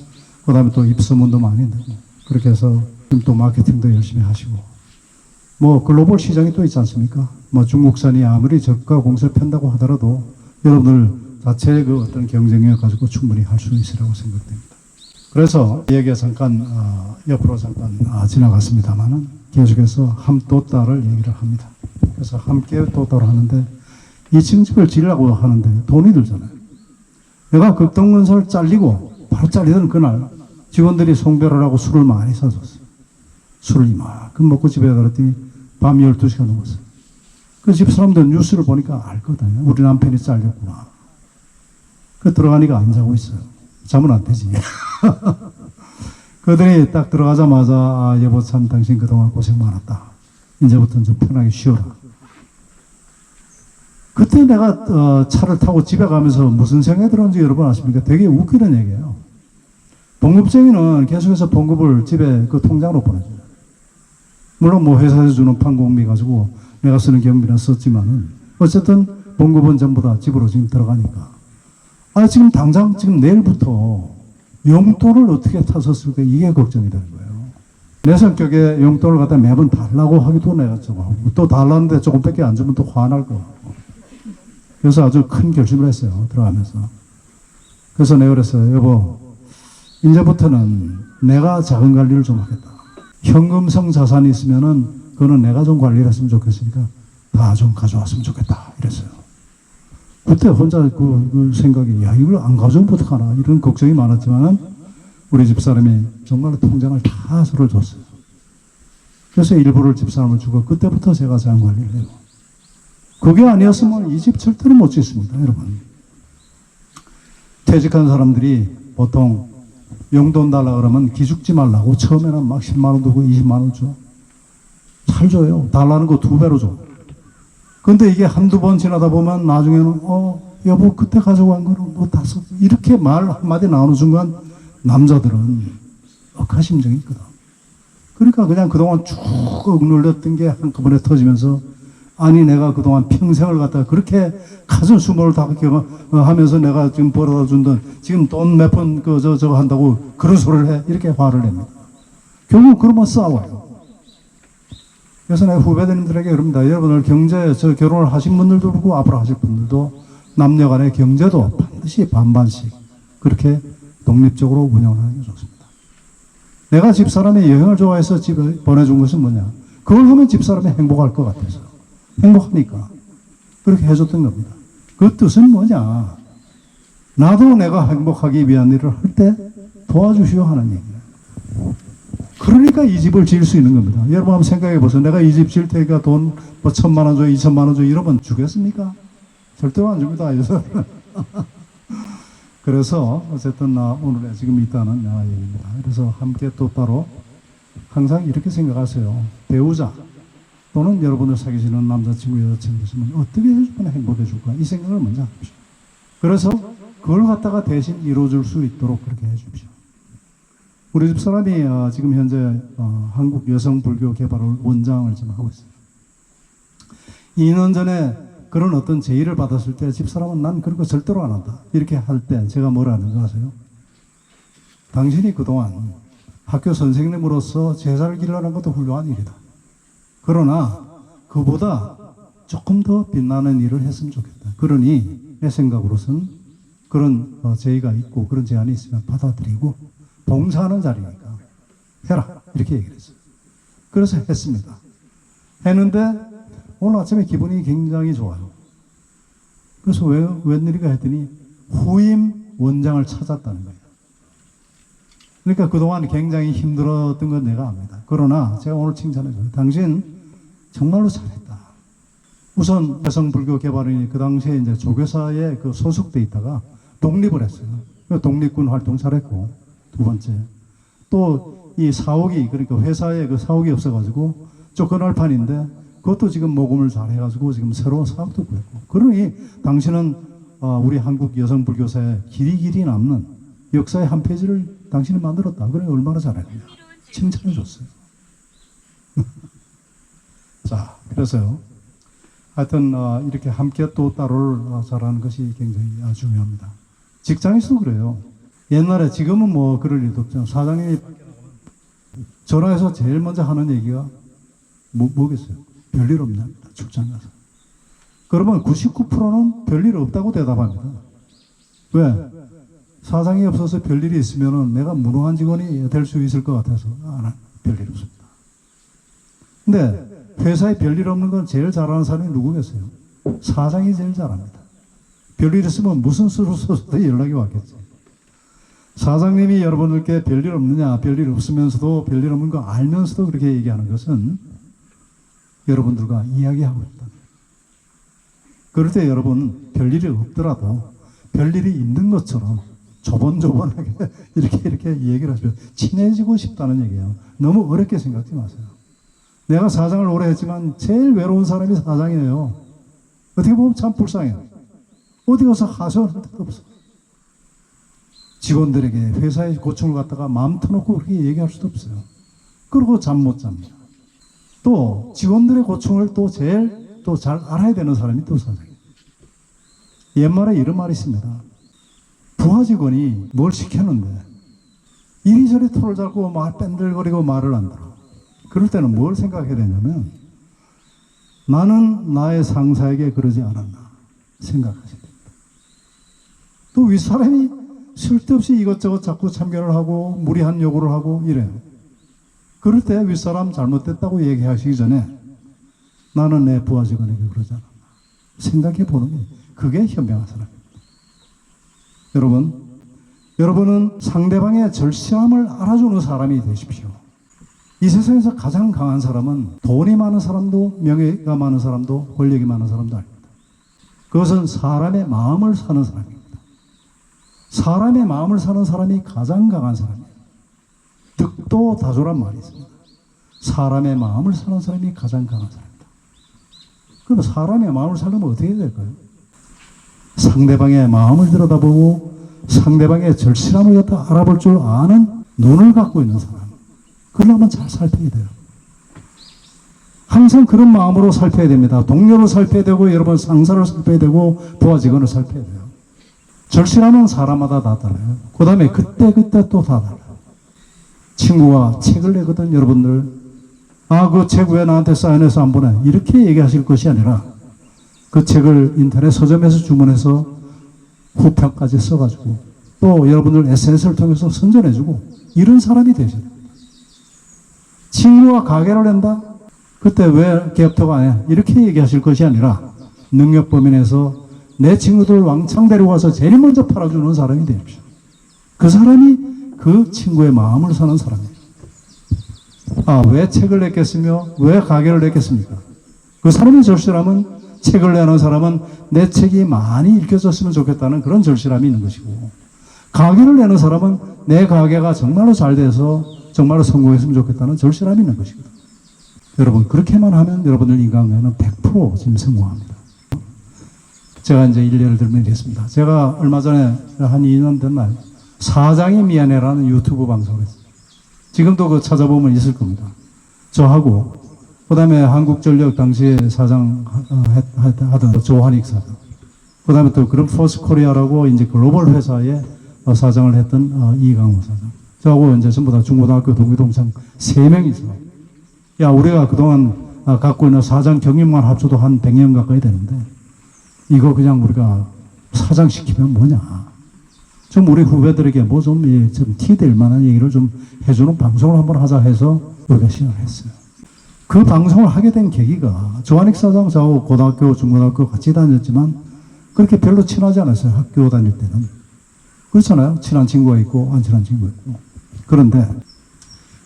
그 다음에 또 입소문도 많이 되고, 그렇게 해서 지금 또 마케팅도 열심히 하시고, 글로벌 시장이 또 있지 않습니까? 중국산이 아무리 저가 공세를 편다고 하더라도 여러분들 자체의 그 어떤 경쟁력 가지고 충분히 할 수 있으라고 생각됩니다. 그래서 이 얘기가 잠깐, 옆으로 잠깐 지나갔습니다만은 계속해서 함또따를 얘기를 합니다. 그래서 함께 또따를 하는데 이 층집을 지으려고 하는데 돈이 들잖아요. 내가 극동건설 잘리고 바로 잘리던 그날 직원들이 송별을 하고 술을 많이 사줬어요. 술을 이만큼 먹고 집에 가더니 밤 12시가 넘었어요. 그 집 사람들 뉴스를 보니까 알거든요. 우리 남편이 잘렸구나. 그 들어가니까 안 자고 있어요. 자면 안 되지. 그들이 딱 들어가자마자 여보 참 당신 그동안 고생 많았다. 이제부터는 좀 편하게 쉬어라. 그때 내가 차를 타고 집에 가면서 무슨 생각이 들었는지 여러분 아십니까? 되게 웃기는 얘기예요. 봉급쟁이는 계속해서 봉급을 집에 그 통장으로 보내줘요. 물론 회사에서 주는 판공비 가지고 내가 쓰는 경비는 썼지만은 어쨌든 봉급은 전부 다 집으로 지금 들어가니까. 지금 당장 지금 내일부터 용돈을 어떻게 타서 쓸까 이게 걱정이 되는 거예요. 내 성격에 용돈을 갖다 매번 달라고 하기도 내가 또 달라는데 조금밖에 안 주면 또 화날 거. 그래서 아주 큰 결심을 했어요. 들어가면서. 그래서 내가 그랬어요. 여보, 이제부터는 내가 자금 관리를 좀 하겠다. 현금성 자산이 있으면은 그거는 내가 좀 관리를 했으면 좋겠으니까 다 좀 가져왔으면 좋겠다. 이랬어요. 그때 혼자 그 생각이, 이걸 안 가져오면 어떡하나. 이런 걱정이 많았지만은 우리 집사람이 정말로 통장을 다 서로 줬어요. 그래서 일부를 집사람을 주고 그때부터 제가 자금 관리를 해요. 그게 아니었으면 이 집 절대로 못 짓습니다, 여러분. 퇴직한 사람들이 보통 용돈 달라 그러면 기죽지 말라고 처음에는 막 10만 원 주고 20만 원 줘. 잘 줘요. 달라는 거 2배로 줘. 근데 이게 한두 번 지나다 보면 나중에는 여보 그때 가져간 거는 다 썼어. 이렇게 말 한마디 나오는 순간 남자들은 억하심정이 있거든. 그러니까 그냥 그동안 쭉 억눌렸던 게 한꺼번에 터지면서 아니 내가 그동안 평생을 갖다가 그렇게 가슴 수모를 다 하면서 내가 지금 벌어다 준 돈 지금 돈 몇 번 저거 한다고 그런 소리를 해 이렇게 화를 냅니다. 결국 그러면 싸워요. 그래서 내가 후배들님들에게 그럽니다. 여러분들 저 결혼을 하신 분들도 그렇고 앞으로 하실 분들도 남녀 간의 경제도 반드시 반반씩 그렇게 독립적으로 운영을 하는 게 좋습니다. 내가 집사람이 여행을 좋아해서 집에 보내준 것은 뭐냐? 그걸 하면 집사람이 행복할 것 같아서. 행복하니까. 그렇게 해줬던 겁니다. 그 뜻은 뭐냐? 나도 내가 행복하기 위한 일을 할 때 도와주시오 하는 얘기예요. 그러니까 이 집을 지을 수 있는 겁니다. 여러분 한번 생각해 보세요. 내가 이 집 지을 테니까 돈 1,000만 원 줘, 2,000만 원 줘, 이러면 주겠습니까? 절대로 안 줍니다. 그래서 어쨌든 오늘의 지금 있다는 얘기입니다. 그래서 함께 또 따로 항상 이렇게 생각하세요. 배우자 또는 여러분들 사귀시는 남자친구, 여자친구 있으면 어떻게 해주면 행복해 줄까? 이 생각을 먼저 하십시오. 그래서 그걸 갖다가 대신 이루어줄 수 있도록 그렇게 해주십시오. 우리 집 사람이 지금 현재 한국 여성불교개발 원장을 지금 하고 있어요. 2년 전에 그런 어떤 제의를 받았을 때 집사람은 난 그런 거 절대로 안 한다. 이렇게 할 때 제가 뭐라 하는 거 아세요? 당신이 그동안 학교 선생님으로서 제자를 길러낸 것도 훌륭한 일이다. 그러나 그보다 조금 더 빛나는 일을 했으면 좋겠다. 그러니 내 생각으로선 그런 제의가 있고 그런 제안이 있으면 받아들이고 봉사하는 자리니까 해라. 이렇게 얘기를 했어요. 그래서 했습니다. 했는데 오늘 아침에 기분이 굉장히 좋아요. 그래서 웬일인가 했더니 후임 원장을 찾았다는 거예요. 그러니까 그동안 굉장히 힘들었던 건 내가 압니다. 그러나 제가 오늘 칭찬해줘요. 당신 정말로 잘했다. 우선 여성불교개발원이 그 당시에 이제 조교사에 그 소속돼 있다가 독립을 했어요. 독립군 활동 잘했고, 두 번째. 또 이 사옥이, 그러니까 회사에 그 사옥이 없어가지고 쫓겨날 판인데 그것도 지금 모금을 잘 해가지고 지금 새로운 사업도 구했고. 그러니 당신은 우리 한국 여성불교사의 길이 남는 역사의 한 페이지를 당신이 만들었다. 그래 얼마나 잘했냐. 칭찬해 줬어요. 자, 그래서요. 하여튼 이렇게 함께 또 따로를 잘하는 것이 굉장히 중요합니다. 직장에서도 그래요. 옛날에, 지금은 뭐 그럴 일도 없죠. 사장님이 전화해서 제일 먼저 하는 얘기가 뭐겠어요? 별일 없냐? 출장 가서. 그러면 99%는 별일 없다고 대답합니다. 왜? 사장이 없어서 별일이 있으면 내가 무능한 직원이 될 수 있을 것 같아서 별일 없습니다. 근데 회사에 별일 없는 건 제일 잘하는 사람이 누구겠어요? 사장이 제일 잘합니다. 별일 있으면 무슨 수로 써서도 연락이 왔겠지. 사장님이 여러분들께 별일 없느냐, 별일 없으면서도 별일 없는 거 알면서도 그렇게 얘기하는 것은 여러분들과 이야기하고 있다. 그럴 때 여러분 별일이 없더라도 별일이 있는 것처럼 조곤조곤하게 이렇게 얘기를 하시면 친해지고 싶다는 얘기예요. 너무 어렵게 생각하지 마세요. 내가 사장을 오래 했지만 제일 외로운 사람이 사장이에요. 어떻게 보면 참 불쌍해요. 어디 가서 하소연할 데도 없어. 직원들에게 회사의 고충을 갖다가 마음 터놓고 그렇게 얘기할 수도 없어요. 그러고 잠 못 잡니다. 또 직원들의 고충을 또 제일 또 잘 알아야 되는 사람이 또 사장이에요. 옛말에 이런 말이 있습니다. 부하 직원이 뭘 시켰는데 이리저리 토를 잡고 말 뺀들거리고 말을 안 들어. 그럴 때는 뭘 생각해야 되냐면 나는 나의 상사에게 그러지 않았나 생각하셔야 됩니다. 또 윗사람이 쓸데없이 이것저것 자꾸 참견을 하고 무리한 요구를 하고 이래요. 그럴 때 윗사람 잘못됐다고 얘기하시기 전에 나는 내 부하 직원에게 그러지 않았나 생각해 보는 게 그게 현명한 사람입니다. 여러분은 상대방의 절실함을 알아주는 사람이 되십시오. 이 세상에서 가장 강한 사람은 돈이 많은 사람도 명예가 많은 사람도 권력이 많은 사람도 아닙니다. 그것은 사람의 마음을 사는 사람입니다. 사람의 마음을 사는 사람이 가장 강한 사람이에요. 득도다조란 말이 있습니다. 사람의 마음을 사는 사람이 가장 강한 사람입니다. 그럼 사람의 마음을 살려면 어떻게 해야 될까요? 상대방의 마음을 들여다보고 상대방의 절실함을 갖다 알아볼 줄 아는 눈을 갖고 있는 사람. 그러려면 잘 살펴야 돼요. 항상 그런 마음으로 살펴야 됩니다. 동료를 살펴야 되고 여러분 상사를 살펴야 되고 부하 직원을 살펴야 돼요. 절실함은 사람마다 다 달라요. 그 다음에 그때 또 다 달라요. 친구가 책을 내거든 여러분들. 그 책 왜 나한테 사인해서 안 보내? 이렇게 얘기하실 것이 아니라 그 책을 인터넷 서점에서 주문해서 후평까지 써가지고 또 여러분들 SNS를 통해서 선전해주고 이런 사람이 되셔야 됩니다. 친구가 가게를 낸다? 그때 왜 개업토가 안 해? 이렇게 얘기하실 것이 아니라 능력 범위내에서 내 친구들 왕창 데려와서 제일 먼저 팔아주는 사람이 되십시오. 그 사람이 그 친구의 마음을 사는 사람이에요. 왜 책을 냈겠으며 왜 가게를 냈겠습니까? 그 사람의 절실함은 책을 내는 사람은 내 책이 많이 읽혀졌으면 좋겠다는 그런 절실함이 있는 것이고 가게를 내는 사람은 내 가게가 정말로 잘 돼서 정말로 성공했으면 좋겠다는 절실함이 있는 것입니다. 여러분 그렇게만 하면 여러분들 인간관계는 100% 지금 성공합니다. 제가 이제 일례를 들면 이랬습니다. 제가 얼마 전에 한 2년 된 날 사장이 미안해라는 유튜브 방송을 했어요. 지금도 그 찾아보면 있을 겁니다. 저하고 그 다음에 한국전력 당시에 사장 하던 조한익 사장 그 다음에 또 그런 포스코리아라고 이제 글로벌 회사에 사장을 했던 이강호 사장 저하고 이제 전부 다 중고등학교 동기동창 3명이서 야 우리가 그동안 갖고 있는 사장 경력만 합쳐도 한 100년 가까이 되는데 이거 그냥 우리가 사장시키면 뭐냐. 좀 우리 후배들에게 뭐 좀 티될 만한 얘기를 좀 해주는 방송을 한번 하자 해서 우리가 시작했어요. 그 방송을 하게 된 계기가 조한익 사장 저하고 고등학교, 중고등학교 같이 다녔지만 그렇게 별로 친하지 않았어요. 학교 다닐 때는. 그렇잖아요. 친한 친구가 있고 안 친한 친구가 있고. 그런데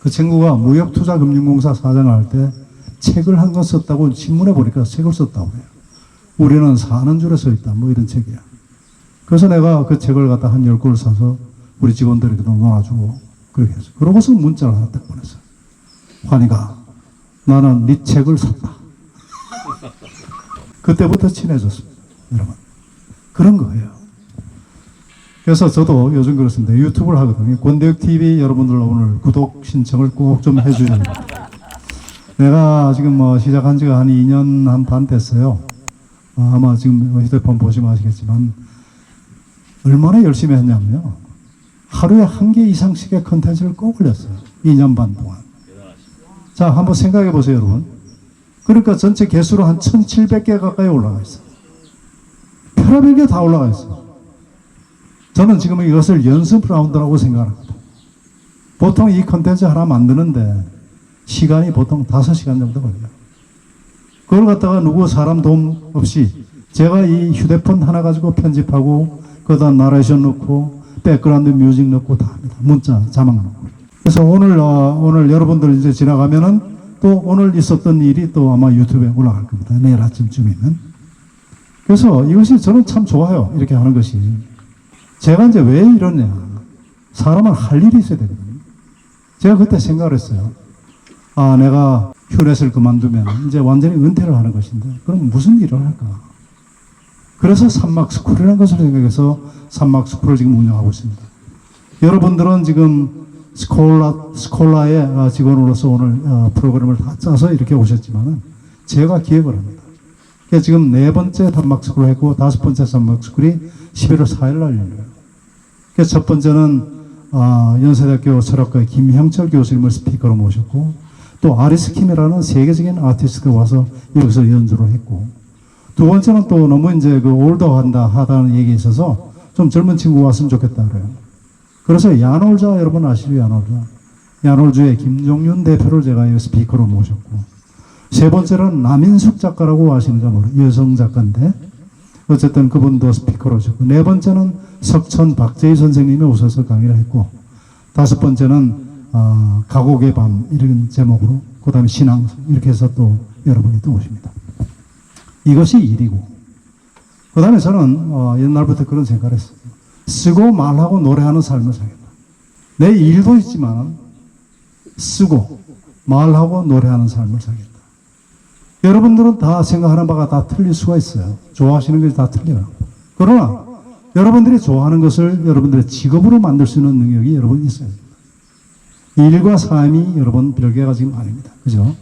그 친구가 무역투자금융공사 사장을 할 때 책을 한 권 썼다고 신문에 보니까 책을 썼다고 해요. 우리는 사는 줄에 서 있다. 뭐 이런 책이야. 그래서 내가 그 책을 갖다 한 10권을 사서 우리 직원들에게도 나눠주고 그렇게 했어. 그러고서 문자를 하나 딱 보냈어요. 환희가 나는 네 책을 샀다. 그때부터 친해졌습니다. 여러분. 그런 거예요. 그래서 저도 요즘 그렇습니다. 유튜브를 하거든요. 권대육 TV 여러분들 오늘 구독 신청을 꼭 좀 해주셔야 됩니다. 내가 지금 뭐 시작한 지가 한 2년 한 반 됐어요. 아마 지금 휴대폰 보시면 아시겠지만 얼마나 열심히 했냐면요. 하루에 1개 이상씩의 컨텐츠를 꼭 올렸어요. 2년 반 동안. 자, 한번 생각해 보세요, 여러분. 그러니까 전체 개수로 한 1700개 가까이 올라가 있어요. 별의별 게 다 올라가 있어요. 저는 지금 이것을 연습 라운드라고 생각합니다. 보통 이 컨텐츠 하나 만드는데 시간이 보통 5시간 정도 걸려요. 그걸 갖다가 누구 사람 도움 없이 제가 이 휴대폰 하나 가지고 편집하고 거기다 나레이션 넣고 백그라운드 뮤직 넣고 다 합니다. 문자 자막 넣고. 그래서 오늘 여러분들 이제 지나가면은 또 오늘 있었던 일이 또 아마 유튜브에 올라갈 겁니다. 내일 아침쯤이면. 그래서 이것이 저는 참 좋아요. 이렇게 하는 것이. 제가 이제 왜 이러냐. 사람은 할 일이 있어야 되거든요. 제가 그때 생각을 했어요. 아, 내가 휴넷을 그만두면 이제 완전히 은퇴를 하는 것인데, 그럼 무슨 일을 할까? 그래서 산막스쿨이라는 것을 생각해서 산막스쿨을 지금 운영하고 있습니다. 여러분들은 지금 스콜라의 직원으로서 오늘 프로그램을 다 짜서 이렇게 오셨지만은 제가 기획을 합니다. 그래서 지금 4번째 산막스쿨을 했고 5번째 산막스쿨이 11월 4일 날 열려요. 그래서 첫 번째는 연세대학교 철학과의 김형철 교수님을 스피커로 모셨고 또 아리스킴이라는 세계적인 아티스트가 와서 여기서 연주를 했고 두 번째는 또 너무 이제 그 올드하다 하다는 얘기에 있어서 좀 젊은 친구가 왔으면 좋겠다 그래요. 그래서 야놀자 여러분 아시죠? 야놀주의 김종윤 대표를 제가 스피커로 모셨고 세 번째는 남인숙 작가라고 아시는가 모르겠어요. 여성 작가인데 어쨌든 그분도 스피커로 오셨고 네 번째는 석천 박재희 선생님이 오셔서 강의를 했고 다섯 번째는 가곡의 밤 이런 제목으로 그 다음에 신앙 이렇게 해서 또 여러분이 또 오십니다. 이것이 일이고 그 다음에 저는 옛날부터 그런 생각을 했어요. 쓰고 말하고 노래하는 삶을 살겠다. 내 일도 있지만 쓰고 말하고 노래하는 삶을 살겠다. 여러분들은 다 생각하는 바가 다 틀릴 수가 있어요. 좋아하시는 것이 다 틀려요. 그러나 여러분들이 좋아하는 것을 여러분들의 직업으로 만들 수 있는 능력이 여러분 있어야 됩니다. 일과 삶이 여러분 별개가 지금 아닙니다. 그죠?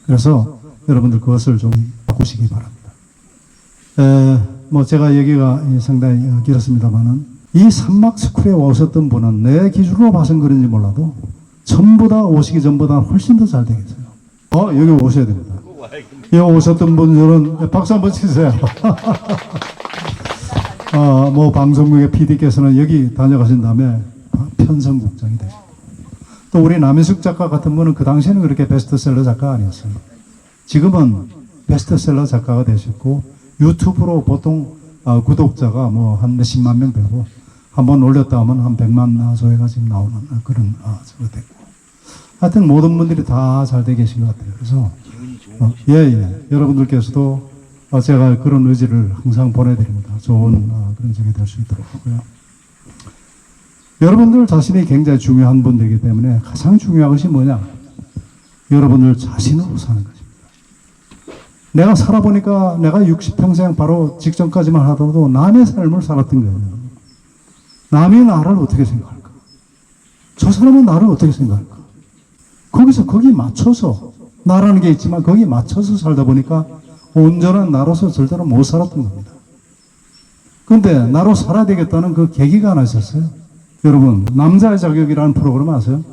그래서 여러분들 그것을 좀 바꾸시기 바랍니다. 뭐 제가 얘기가 상당히 길었습니다만은 이 산막스쿨에 오셨던 분은 내 기준으로 봐서는 그런지 몰라도 전부 다 오시기 전보다 훨씬 더 잘 되겠어요. 여기 오셔야 됩니다. 여기 오셨던 분들은 박수 한번 치세요. 뭐 방송국의 PD께서는 여기 다녀가신 다음에 편성국장이 되시고 또 우리 남인숙 작가 같은 분은 그 당시에는 그렇게 베스트셀러 작가가 아니었어요. 지금은 베스트셀러 작가가 되셨고 유튜브로 보통 구독자가 뭐 한 몇십만 명 되고 한번 올렸다 하면 한 100만 조회가 지금 나오는 그런 저거 됐고 하여튼 모든 분들이 다 잘 돼 계신 것 같아요. 그래서 여러분들께서도 제가 그런 의지를 항상 보내드립니다. 좋은 그런 적이 될 수 있도록 하고요. 여러분들 자신이 굉장히 중요한 분들이기 때문에 가장 중요한 것이 뭐냐? 여러분들 자신으로 사는 것입니다. 내가 살아보니까 내가 60평생 바로 직전까지만 하더라도 남의 삶을 살았던 거예요. 남이 나를 어떻게 생각할까? 저 사람은 나를 어떻게 생각할까? 거기 맞춰서 나라는 게 있지만 거기 맞춰서 살다 보니까 온전한 나로서 절대로 못 살았던 겁니다. 그런데 나로 살아야 되겠다는 그 계기가 하나 있었어요. 여러분 남자의 자격이라는 프로그램 아세요?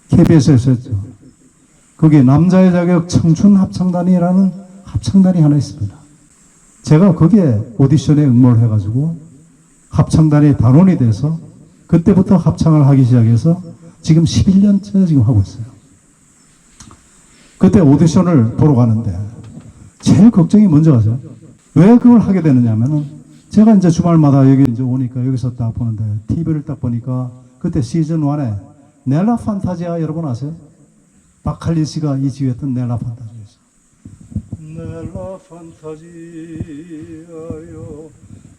KBS에서 했죠. 거기 남자의 자격 청춘 합창단이라는 합창단이 하나 있습니다. 제가 거기에 오디션에 응모를 해가지고 합창단이 단원이 돼서 그때부터 합창을 하기 시작해서 지금 11년째 지금 하고 있어요. 그때 오디션을 보러 가는데 제일 걱정이 뭔지 아세요? 왜 그걸 하게 되느냐면은 제가 이제 주말마다 여기 이제 오니까 여기서 딱 보는데 TV를 딱 보니까 그때 시즌 1에 넬라 판타지아 여러분 아세요? 박할린 씨가 이 지휘했던 넬라 판타지아였어요. 넬라 판타지아요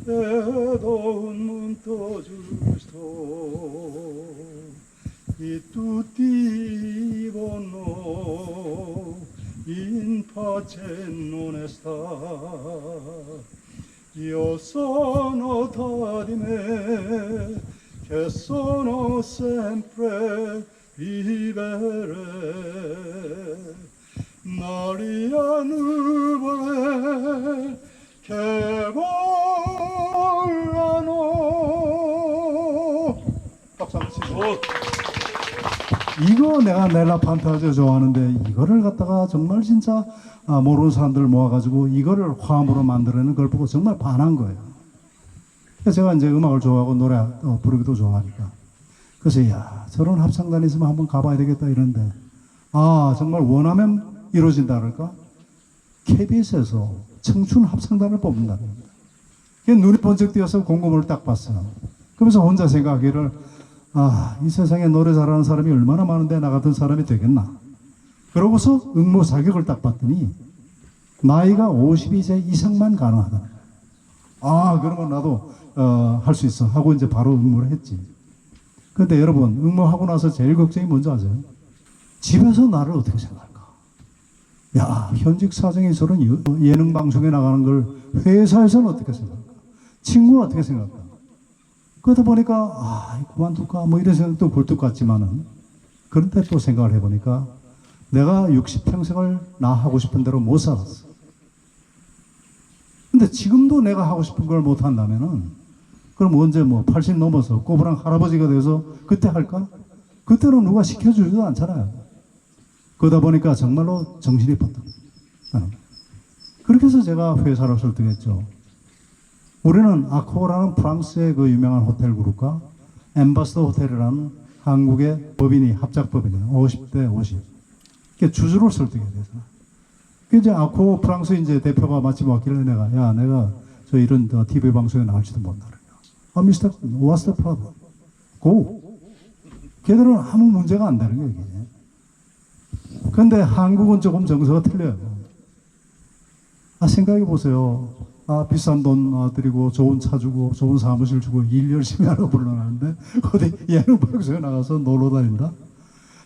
에도운 문 떠주소 이 tutti vanno in pace non sta io sono tra di me che sono sempre vivere Maria nuvole che volano 박수 한번 치세요. 이거 내가 넬라 판타지아 좋아하는데 이거를 갖다가 정말 진짜 모르는 사람들을 모아가지고 이거를 화음으로 만들어내는 걸 보고 정말 반한 거예요. 그래서 제가 이제 음악을 좋아하고 노래 부르기도 좋아하니까 그래서 야 저런 합창단이 있으면 한번 가봐야 되겠다 이런데 정말 원하면 이루어진다 그럴까? KBS에서 청춘 합창단을 뽑는다는 겁니다. 눈이 번쩍 띄어서 공고문을 딱 봤어요. 그러면서 혼자 생각하기를 이 세상에 노래 잘하는 사람이 얼마나 많은데 나 같은 사람이 되겠나. 그러고서 응모 자격을 딱 봤더니 나이가 52세 이상만 가능하다. 그러면 나도 할 수 있어 하고 이제 바로 응모를 했지. 그런데 여러분 응모하고 나서 제일 걱정이 뭔지 아세요? 집에서 나를 어떻게 생각할까? 야 현직 사정이 저런 예능 방송에 나가는 걸 회사에서는 어떻게 생각할까? 친구는 어떻게 생각할까? 그러다 보니까 그만둘까 뭐 이런 생각도 굴뚝 같지만은 그런데 또 생각을 해보니까 내가 60평생을 나 하고 싶은 대로 못 살았어. 근데 지금도 내가 하고 싶은 걸 못 한다면은 그럼 언제 80 넘어서 꼬부랑 할아버지가 돼서 그때 할까? 그때는 누가 시켜주지도 않잖아요. 그러다 보니까 정말로 정신이 번뜩. 그렇게 해서 제가 회사를 설득했죠. 우리는 아코라는 프랑스의 그 유명한 호텔 그룹과 엠바스더 호텔이라는 한국의 법인이 합작법인이에요. 50대 50. 그게 주주를 설득해야 되잖아. 그 이제 아코 프랑스 이제 대표가 마침 왔길래 내가 저 이런 TV 방송에 나올지도 못하래요. 미스터, what's the problem? Go. 걔들은 아무 문제가 안 되는 거예요, 이게. 그런데 한국은 조금 정서가 틀려요. 생각해 보세요. 비싼 돈 드리고 좋은 차 주고 좋은 사무실 주고 일 열심히 하라고 불러놨는데 어디 예능 방송에 나가서 놀러 다닌다?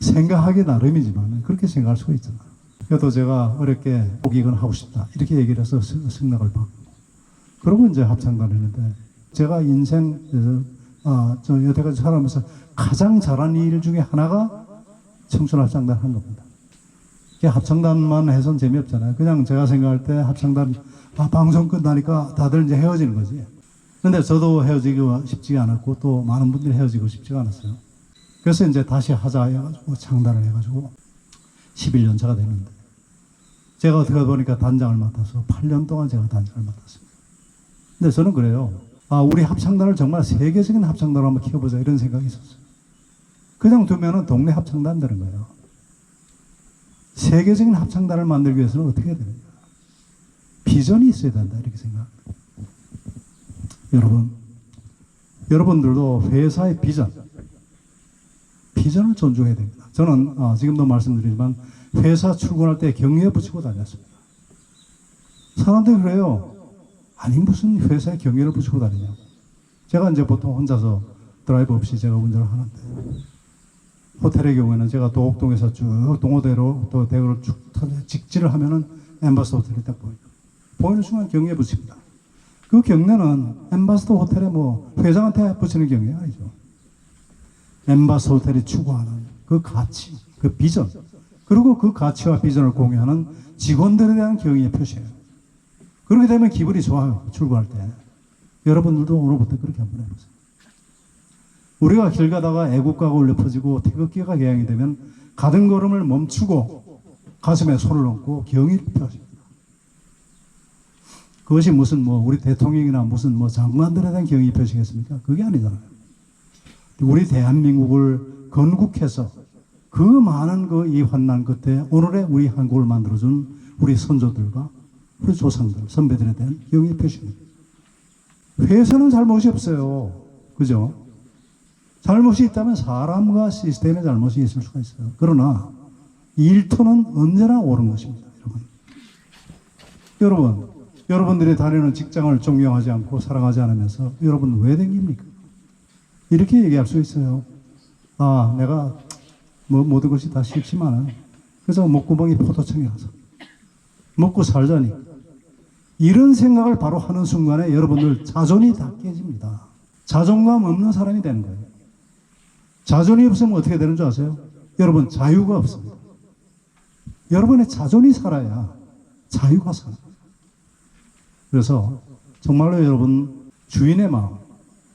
생각하기 나름이지만 그렇게 생각할 수가 있잖아. 그래도 제가 어렵게 꼭 이건 하고 싶다 이렇게 얘기를 해서 승낙을 받고 그러고 이제 합창단을 했는데 제가 인생에서 저 여태까지 살아오면서 가장 잘한 일 중에 하나가 청춘 합창단 한 겁니다. 합창단만 해서는 재미없잖아요. 그냥 제가 생각할 때 합창단 방송 끝나니까 다들 이제 헤어지는 거지. 근데 저도 헤어지기가 쉽지가 않았고 또 많은 분들이 헤어지고 싶지가 않았어요. 그래서 이제 다시 하자 해가지고 창단을 해가지고 11년 차가 되는데 제가 어떻게 보니까 단장을 맡아서 8년 동안 제가 단장을 맡았습니다. 근데 저는 그래요. 우리 합창단을 정말 세계적인 합창단으로 한번 키워보자 이런 생각이 있었어요. 그냥 두면은 동네 합창단 되는 거예요. 세계적인 합창단을 만들기 위해서는 어떻게 해야 되는가? 비전이 있어야 된다 이렇게 생각합니다. 여러분들도 회사의 비전을 존중해야 됩니다. 저는 지금도 말씀드리지만 회사 출근할 때 경위에 붙이고 다녔습니다. 사람들이 그래요. 아니 무슨 회사에 경위를 붙이고 다니냐고. 제가 이제 보통 혼자서 드라이브 없이 제가 운전을 하는데 호텔의 경우에는 제가 도곡동에서 쭉 동호대로 또 대구를 쭉 직진을 하면은 엠바스더 호텔이 딱 보여요. 보이는 순간 경위에 붙입니다. 그 경례는 엠바스더 호텔의 회장한테 붙이는 경례가 아니죠. 엠바스더 호텔이 추구하는 그 가치, 그 비전, 그리고 그 가치와 비전을 공유하는 직원들에 대한 경의의 표시예요. 그렇게 되면 기분이 좋아요. 출근할 때. 여러분들도 오늘부터 그렇게 한번 해보세요. 우리가 길 가다가 애국가가 울려 퍼지고 태극기가 개양이 되면 가던 걸음을 멈추고 가슴에 손을 얹고 경의를 표합니다. 그것이 무슨 우리 대통령이나 무슨 장관들에 대한 경의 표시겠습니까? 그게 아니잖아요. 우리 대한민국을 건국해서 그 많은 이 환난 끝에 오늘의 우리 한국을 만들어준 우리 선조들과 우리 조상들, 선배들에 대한 경의 표시입니다. 회사는 잘못이 없어요. 그죠? 잘못이 있다면 사람과 시스템의 잘못이 있을 수가 있어요. 그러나 일터는 언제나 옳은 것입니다. 여러분들이 다니는 직장을 존경하지 않고 사랑하지 않으면서 여러분 왜 댕깁니까? 이렇게 얘기할 수 있어요. 아, 내가 모든 것이 다 싫지만은 그래서 목구멍이 포도청이 가서 먹고 살자니 이런 생각을 바로 하는 순간에 여러분들 자존이 다 깨집니다. 자존감 없는 사람이 되는 거예요. 자존이 없으면 어떻게 되는 줄 아세요? 여러분 자유가 없습니다. 여러분의 자존이 살아야 자유가 살아요. 그래서 정말로 여러분 주인의 마음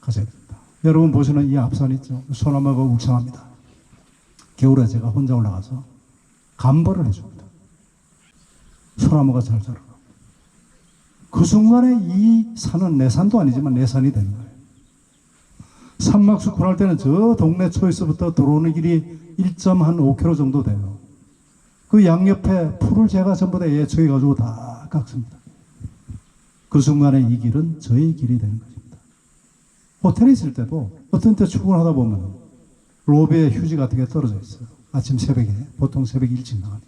가져야 됩니다. 여러분 보시는 이 앞산 있죠? 소나무가 울창합니다. 겨울에 제가 혼자 올라가서 감벌을 해줍니다. 소나무가 잘 자라고. 그 순간에 이 산은 내 산도 아니지만 내 산이 되는 거예요. 산막숲 할 때는 저 동네 초이스부터 들어오는 길이 1.5km 정도 돼요. 그 양옆에 풀을 제가 전부 다 예초해가지고 다 깎습니다. 그 순간에 이 길은 저의 길이 되는 것입니다. 호텔에 있을 때도 어떤 때 출근하다 보면 로비에 휴지 같은 게 떨어져 있어요. 아침 새벽에, 보통 새벽 일찍 나가니까.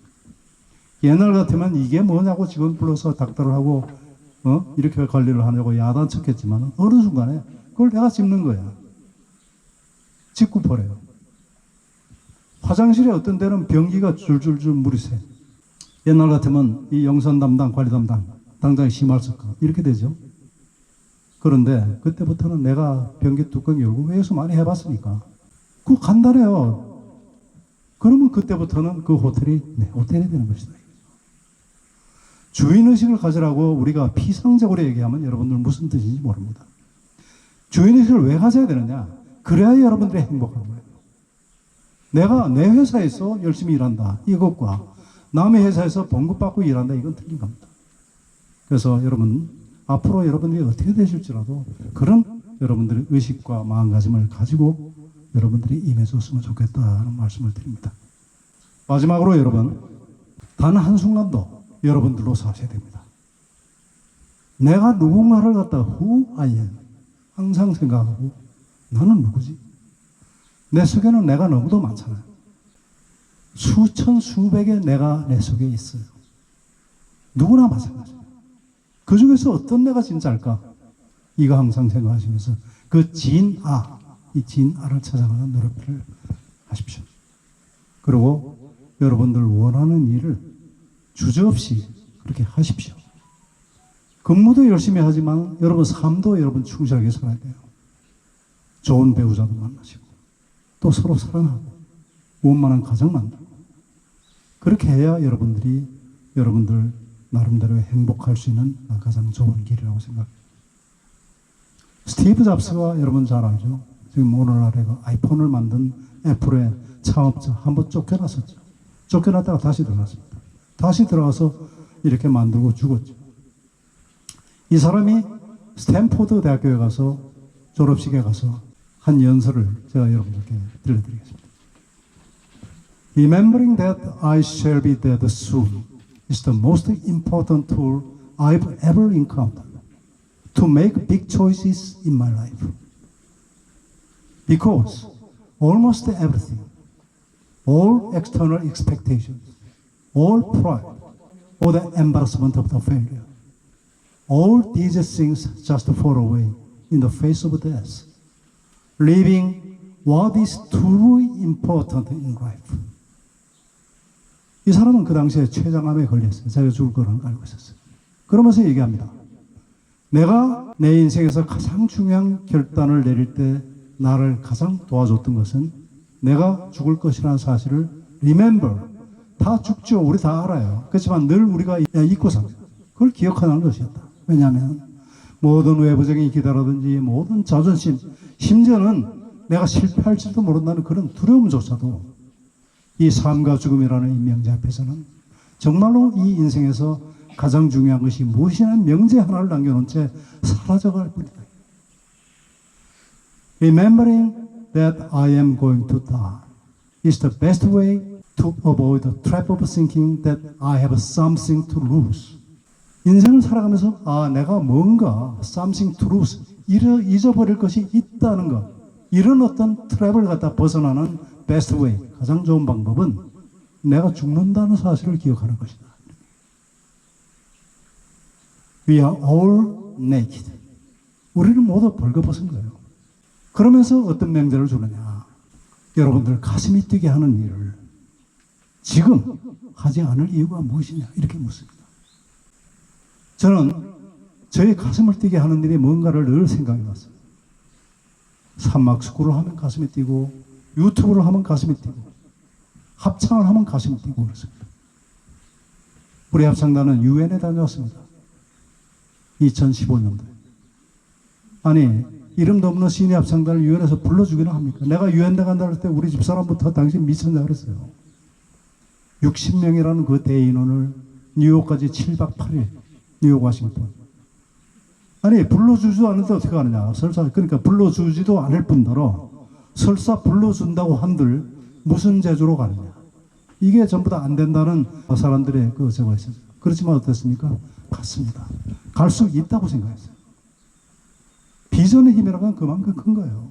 옛날 같으면 이게 뭐냐고 직원 불러서 닥달을 하고 이렇게 관리를 하냐고 야단쳤겠지만 어느 순간에 그걸 내가 짚는 거야. 짚고 버려요. 화장실에 어떤 데는 변기가 줄줄줄 물이 새. 옛날 같으면 이 영선 담당, 관리 담당, 당장에 심할석가 이렇게 되죠. 그런데 그때부터는 내가 변기 뚜껑 열고 외에서 많이 해봤으니까 그거 간단해요. 그러면 그때부터는 그 호텔이 내 호텔이 되는 것이다. 주인의식을 가지라고 우리가 피상적으로 얘기하면 여러분들 무슨 뜻인지 모릅니다. 주인의식을 왜 가져야 되느냐? 그래야 여러분들이 행복한 거예요. 내가 내 회사에서 열심히 일한다. 이것과 남의 회사에서 봉급받고 일한다. 이건 틀린 겁니다. 그래서 여러분 앞으로 여러분들이 어떻게 되실지라도 그런 여러분들의 의식과 마음가짐을 가지고 여러분들이 임해줬으면 좋겠다는 말씀을 드립니다. 마지막으로 여러분 단 한순간도 여러분들로 사셔야 됩니다. 내가 누군가를 갖다 who I am 항상 생각하고 나는 누구지? 내 속에는 내가 너무도 많잖아요. 수천 수백의 내가 내 속에 있어요. 누구나 마찬가지예요. 그 중에서 어떤 내가 진짜일까? 이거 항상 생각하시면서 그 진아, 이 진아를 찾아가는 노력을 하십시오. 그리고 여러분들 원하는 일을 주저없이 그렇게 하십시오. 근무도 열심히 하지만 여러분 삶도 여러분 충실하게 살아야 돼요. 좋은 배우자도 만나시고 또 서로 사랑하고 원만한 가정 만들고 그렇게 해야 여러분들 나름대로 행복할 수 있는 가장 좋은 길이라고 생각해요. 스티브 잡스가 여러분 잘 알죠? 지금 오늘날에 그 아이폰을 만든 애플의 창업자 한번 쫓겨났었죠. 쫓겨났다가 다시 들어갔습니다. 다시 들어가서 이렇게 만들고 죽었죠. 이 사람이 스탠포드 대학교에 가서 졸업식에 가서 한 연설을 제가 여러분들께 들려드리겠습니다. Remembering that I shall be dead soon is the most important tool I've ever encountered to make big choices in my life. Because almost everything, all external expectations, all pride, or the embarrassment of the failure, all these things just fall away in the face of death, leaving what is truly important in life. 이 사람은 그 당시에 췌장암에 걸렸어요. 자기가 죽을 거라는 걸 알고 있었어요. 그러면서 얘기합니다. 내가 내 인생에서 가장 중요한 결단을 내릴 때 나를 가장 도와줬던 것은 내가 죽을 것이라는 사실을 remember, 다 죽죠. 우리 다 알아요. 그렇지만 늘 우리가 잊고 삽니다. 그걸 기억하는 것이었다. 왜냐하면 모든 외부적인 기대라든지 모든 자존심, 심지어는 내가 실패할지도 모른다는 그런 두려움조차도 이 삶과 죽음이라는 이 명제 앞에서는 정말로 이 인생에서 가장 중요한 것이 무엇이냐는 명제 하나를 남겨놓은 채 사라져갈 뿐이다. Remembering that I am going to die is the best way to avoid the trap of thinking that I have something to lose. 인생을 살아가면서 내가 뭔가 something to lose, 잊어버릴 것이 있다는 것. 이런 어떤 트랩을 갖다 벗어나는 베스트 웨이, 가장 좋은 방법은 내가 죽는다는 사실을 기억하는 것이다. We are all naked. 우리는 모두 벌거벗은 거예요. 그러면서 어떤 명제를 주느냐. 여러분들 가슴이 뛰게 하는 일을 지금 하지 않을 이유가 무엇이냐 이렇게 묻습니다. 저는 저의 가슴을 뛰게 하는 일이 뭔가를 늘 생각해 봤어요. 산막스쿨을 하면 가슴이 뛰고 유튜브를 하면 가슴이 뛰고 합창을 하면 가슴이 뛰고 그렇습니다. 우리 합창단은 유엔에 다녀왔습니다. 2015년도에. 아니 이름도 없는 시니 합창단을 유엔에서 불러주기는 합니까? 내가 유엔에 간다 할 때 우리 집사람부터 당신 미쳤냐 그랬어요. 60명이라는 그 대인원을 뉴욕까지 7박 8일 뉴욕 와싱턴. 아니 불러주지도 않는데 어떻게 하느냐. 설사 그러니까 불러주지도 않을 뿐더러 설사 불러준다고 한들 무슨 재주로 가느냐. 이게 전부 다 안 된다는 사람들의 그 제가 있습니다. 그렇지만 어떻습니까? 갔습니다. 갈 수 있다고 생각했어요. 비전의 힘이라는 건 그만큼 큰 거예요.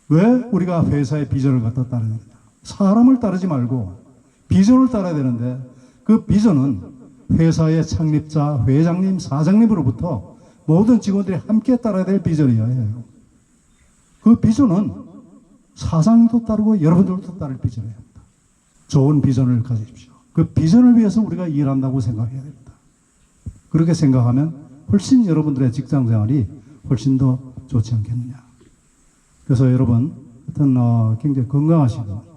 왜 우리가 회사의 비전을 갖다 따라야 되느냐. 사람을 따르지 말고 비전을 따라야 되는데 그 비전은 회사의 창립자, 회장님, 사장님으로부터 모든 직원들이 함께 따라야 될 비전이어야 해요. 그 비전은 사장님도 따르고 여러분들도 따를 비전이어야 합니다. 좋은 비전을 가지십시오. 그 비전을 위해서 우리가 일한다고 생각해야 됩니다. 그렇게 생각하면 훨씬 여러분들의 직장 생활이 훨씬 더 좋지 않겠느냐. 그래서 여러분 하여튼 굉장히 건강하시고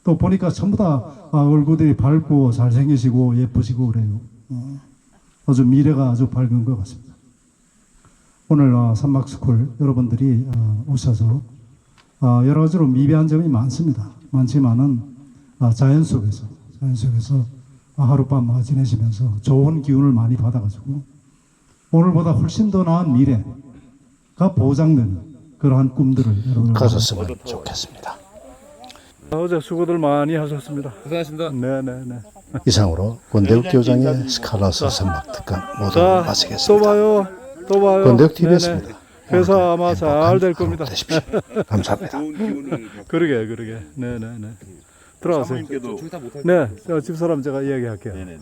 또 보니까 전부 다 얼굴들이 밝고 잘생기시고 예쁘시고 그래요. 아주 미래가 아주 밝은 것 같습니다. 오늘 산막스쿨 여러분들이 오셔서 여러 가지로 미비한 점이 많습니다. 많지만은 자연 속에서 하룻밤 지내시면서 좋은 기운을 많이 받아가지고 오늘보다 훨씬 더 나은 미래가 보장되는 그러한 꿈들을 여러분 가졌으면 좋겠습니다. 어제 수고들 많이 하셨습니다. 고생하셨습니다. 네네네. 이상으로 권대욱 교장의 스칼라스 선막 특강 모두 마치겠습니다. 또 봐요. 권대욱 TV였습니다. 회사 아마 잘 될 겁니다. 되십시오. 감사합니다. 좋은 기운을 그러게. 네네네. 들어가세요. 사모님께도 네, 집사람 제가 이야기할게요. 네네네.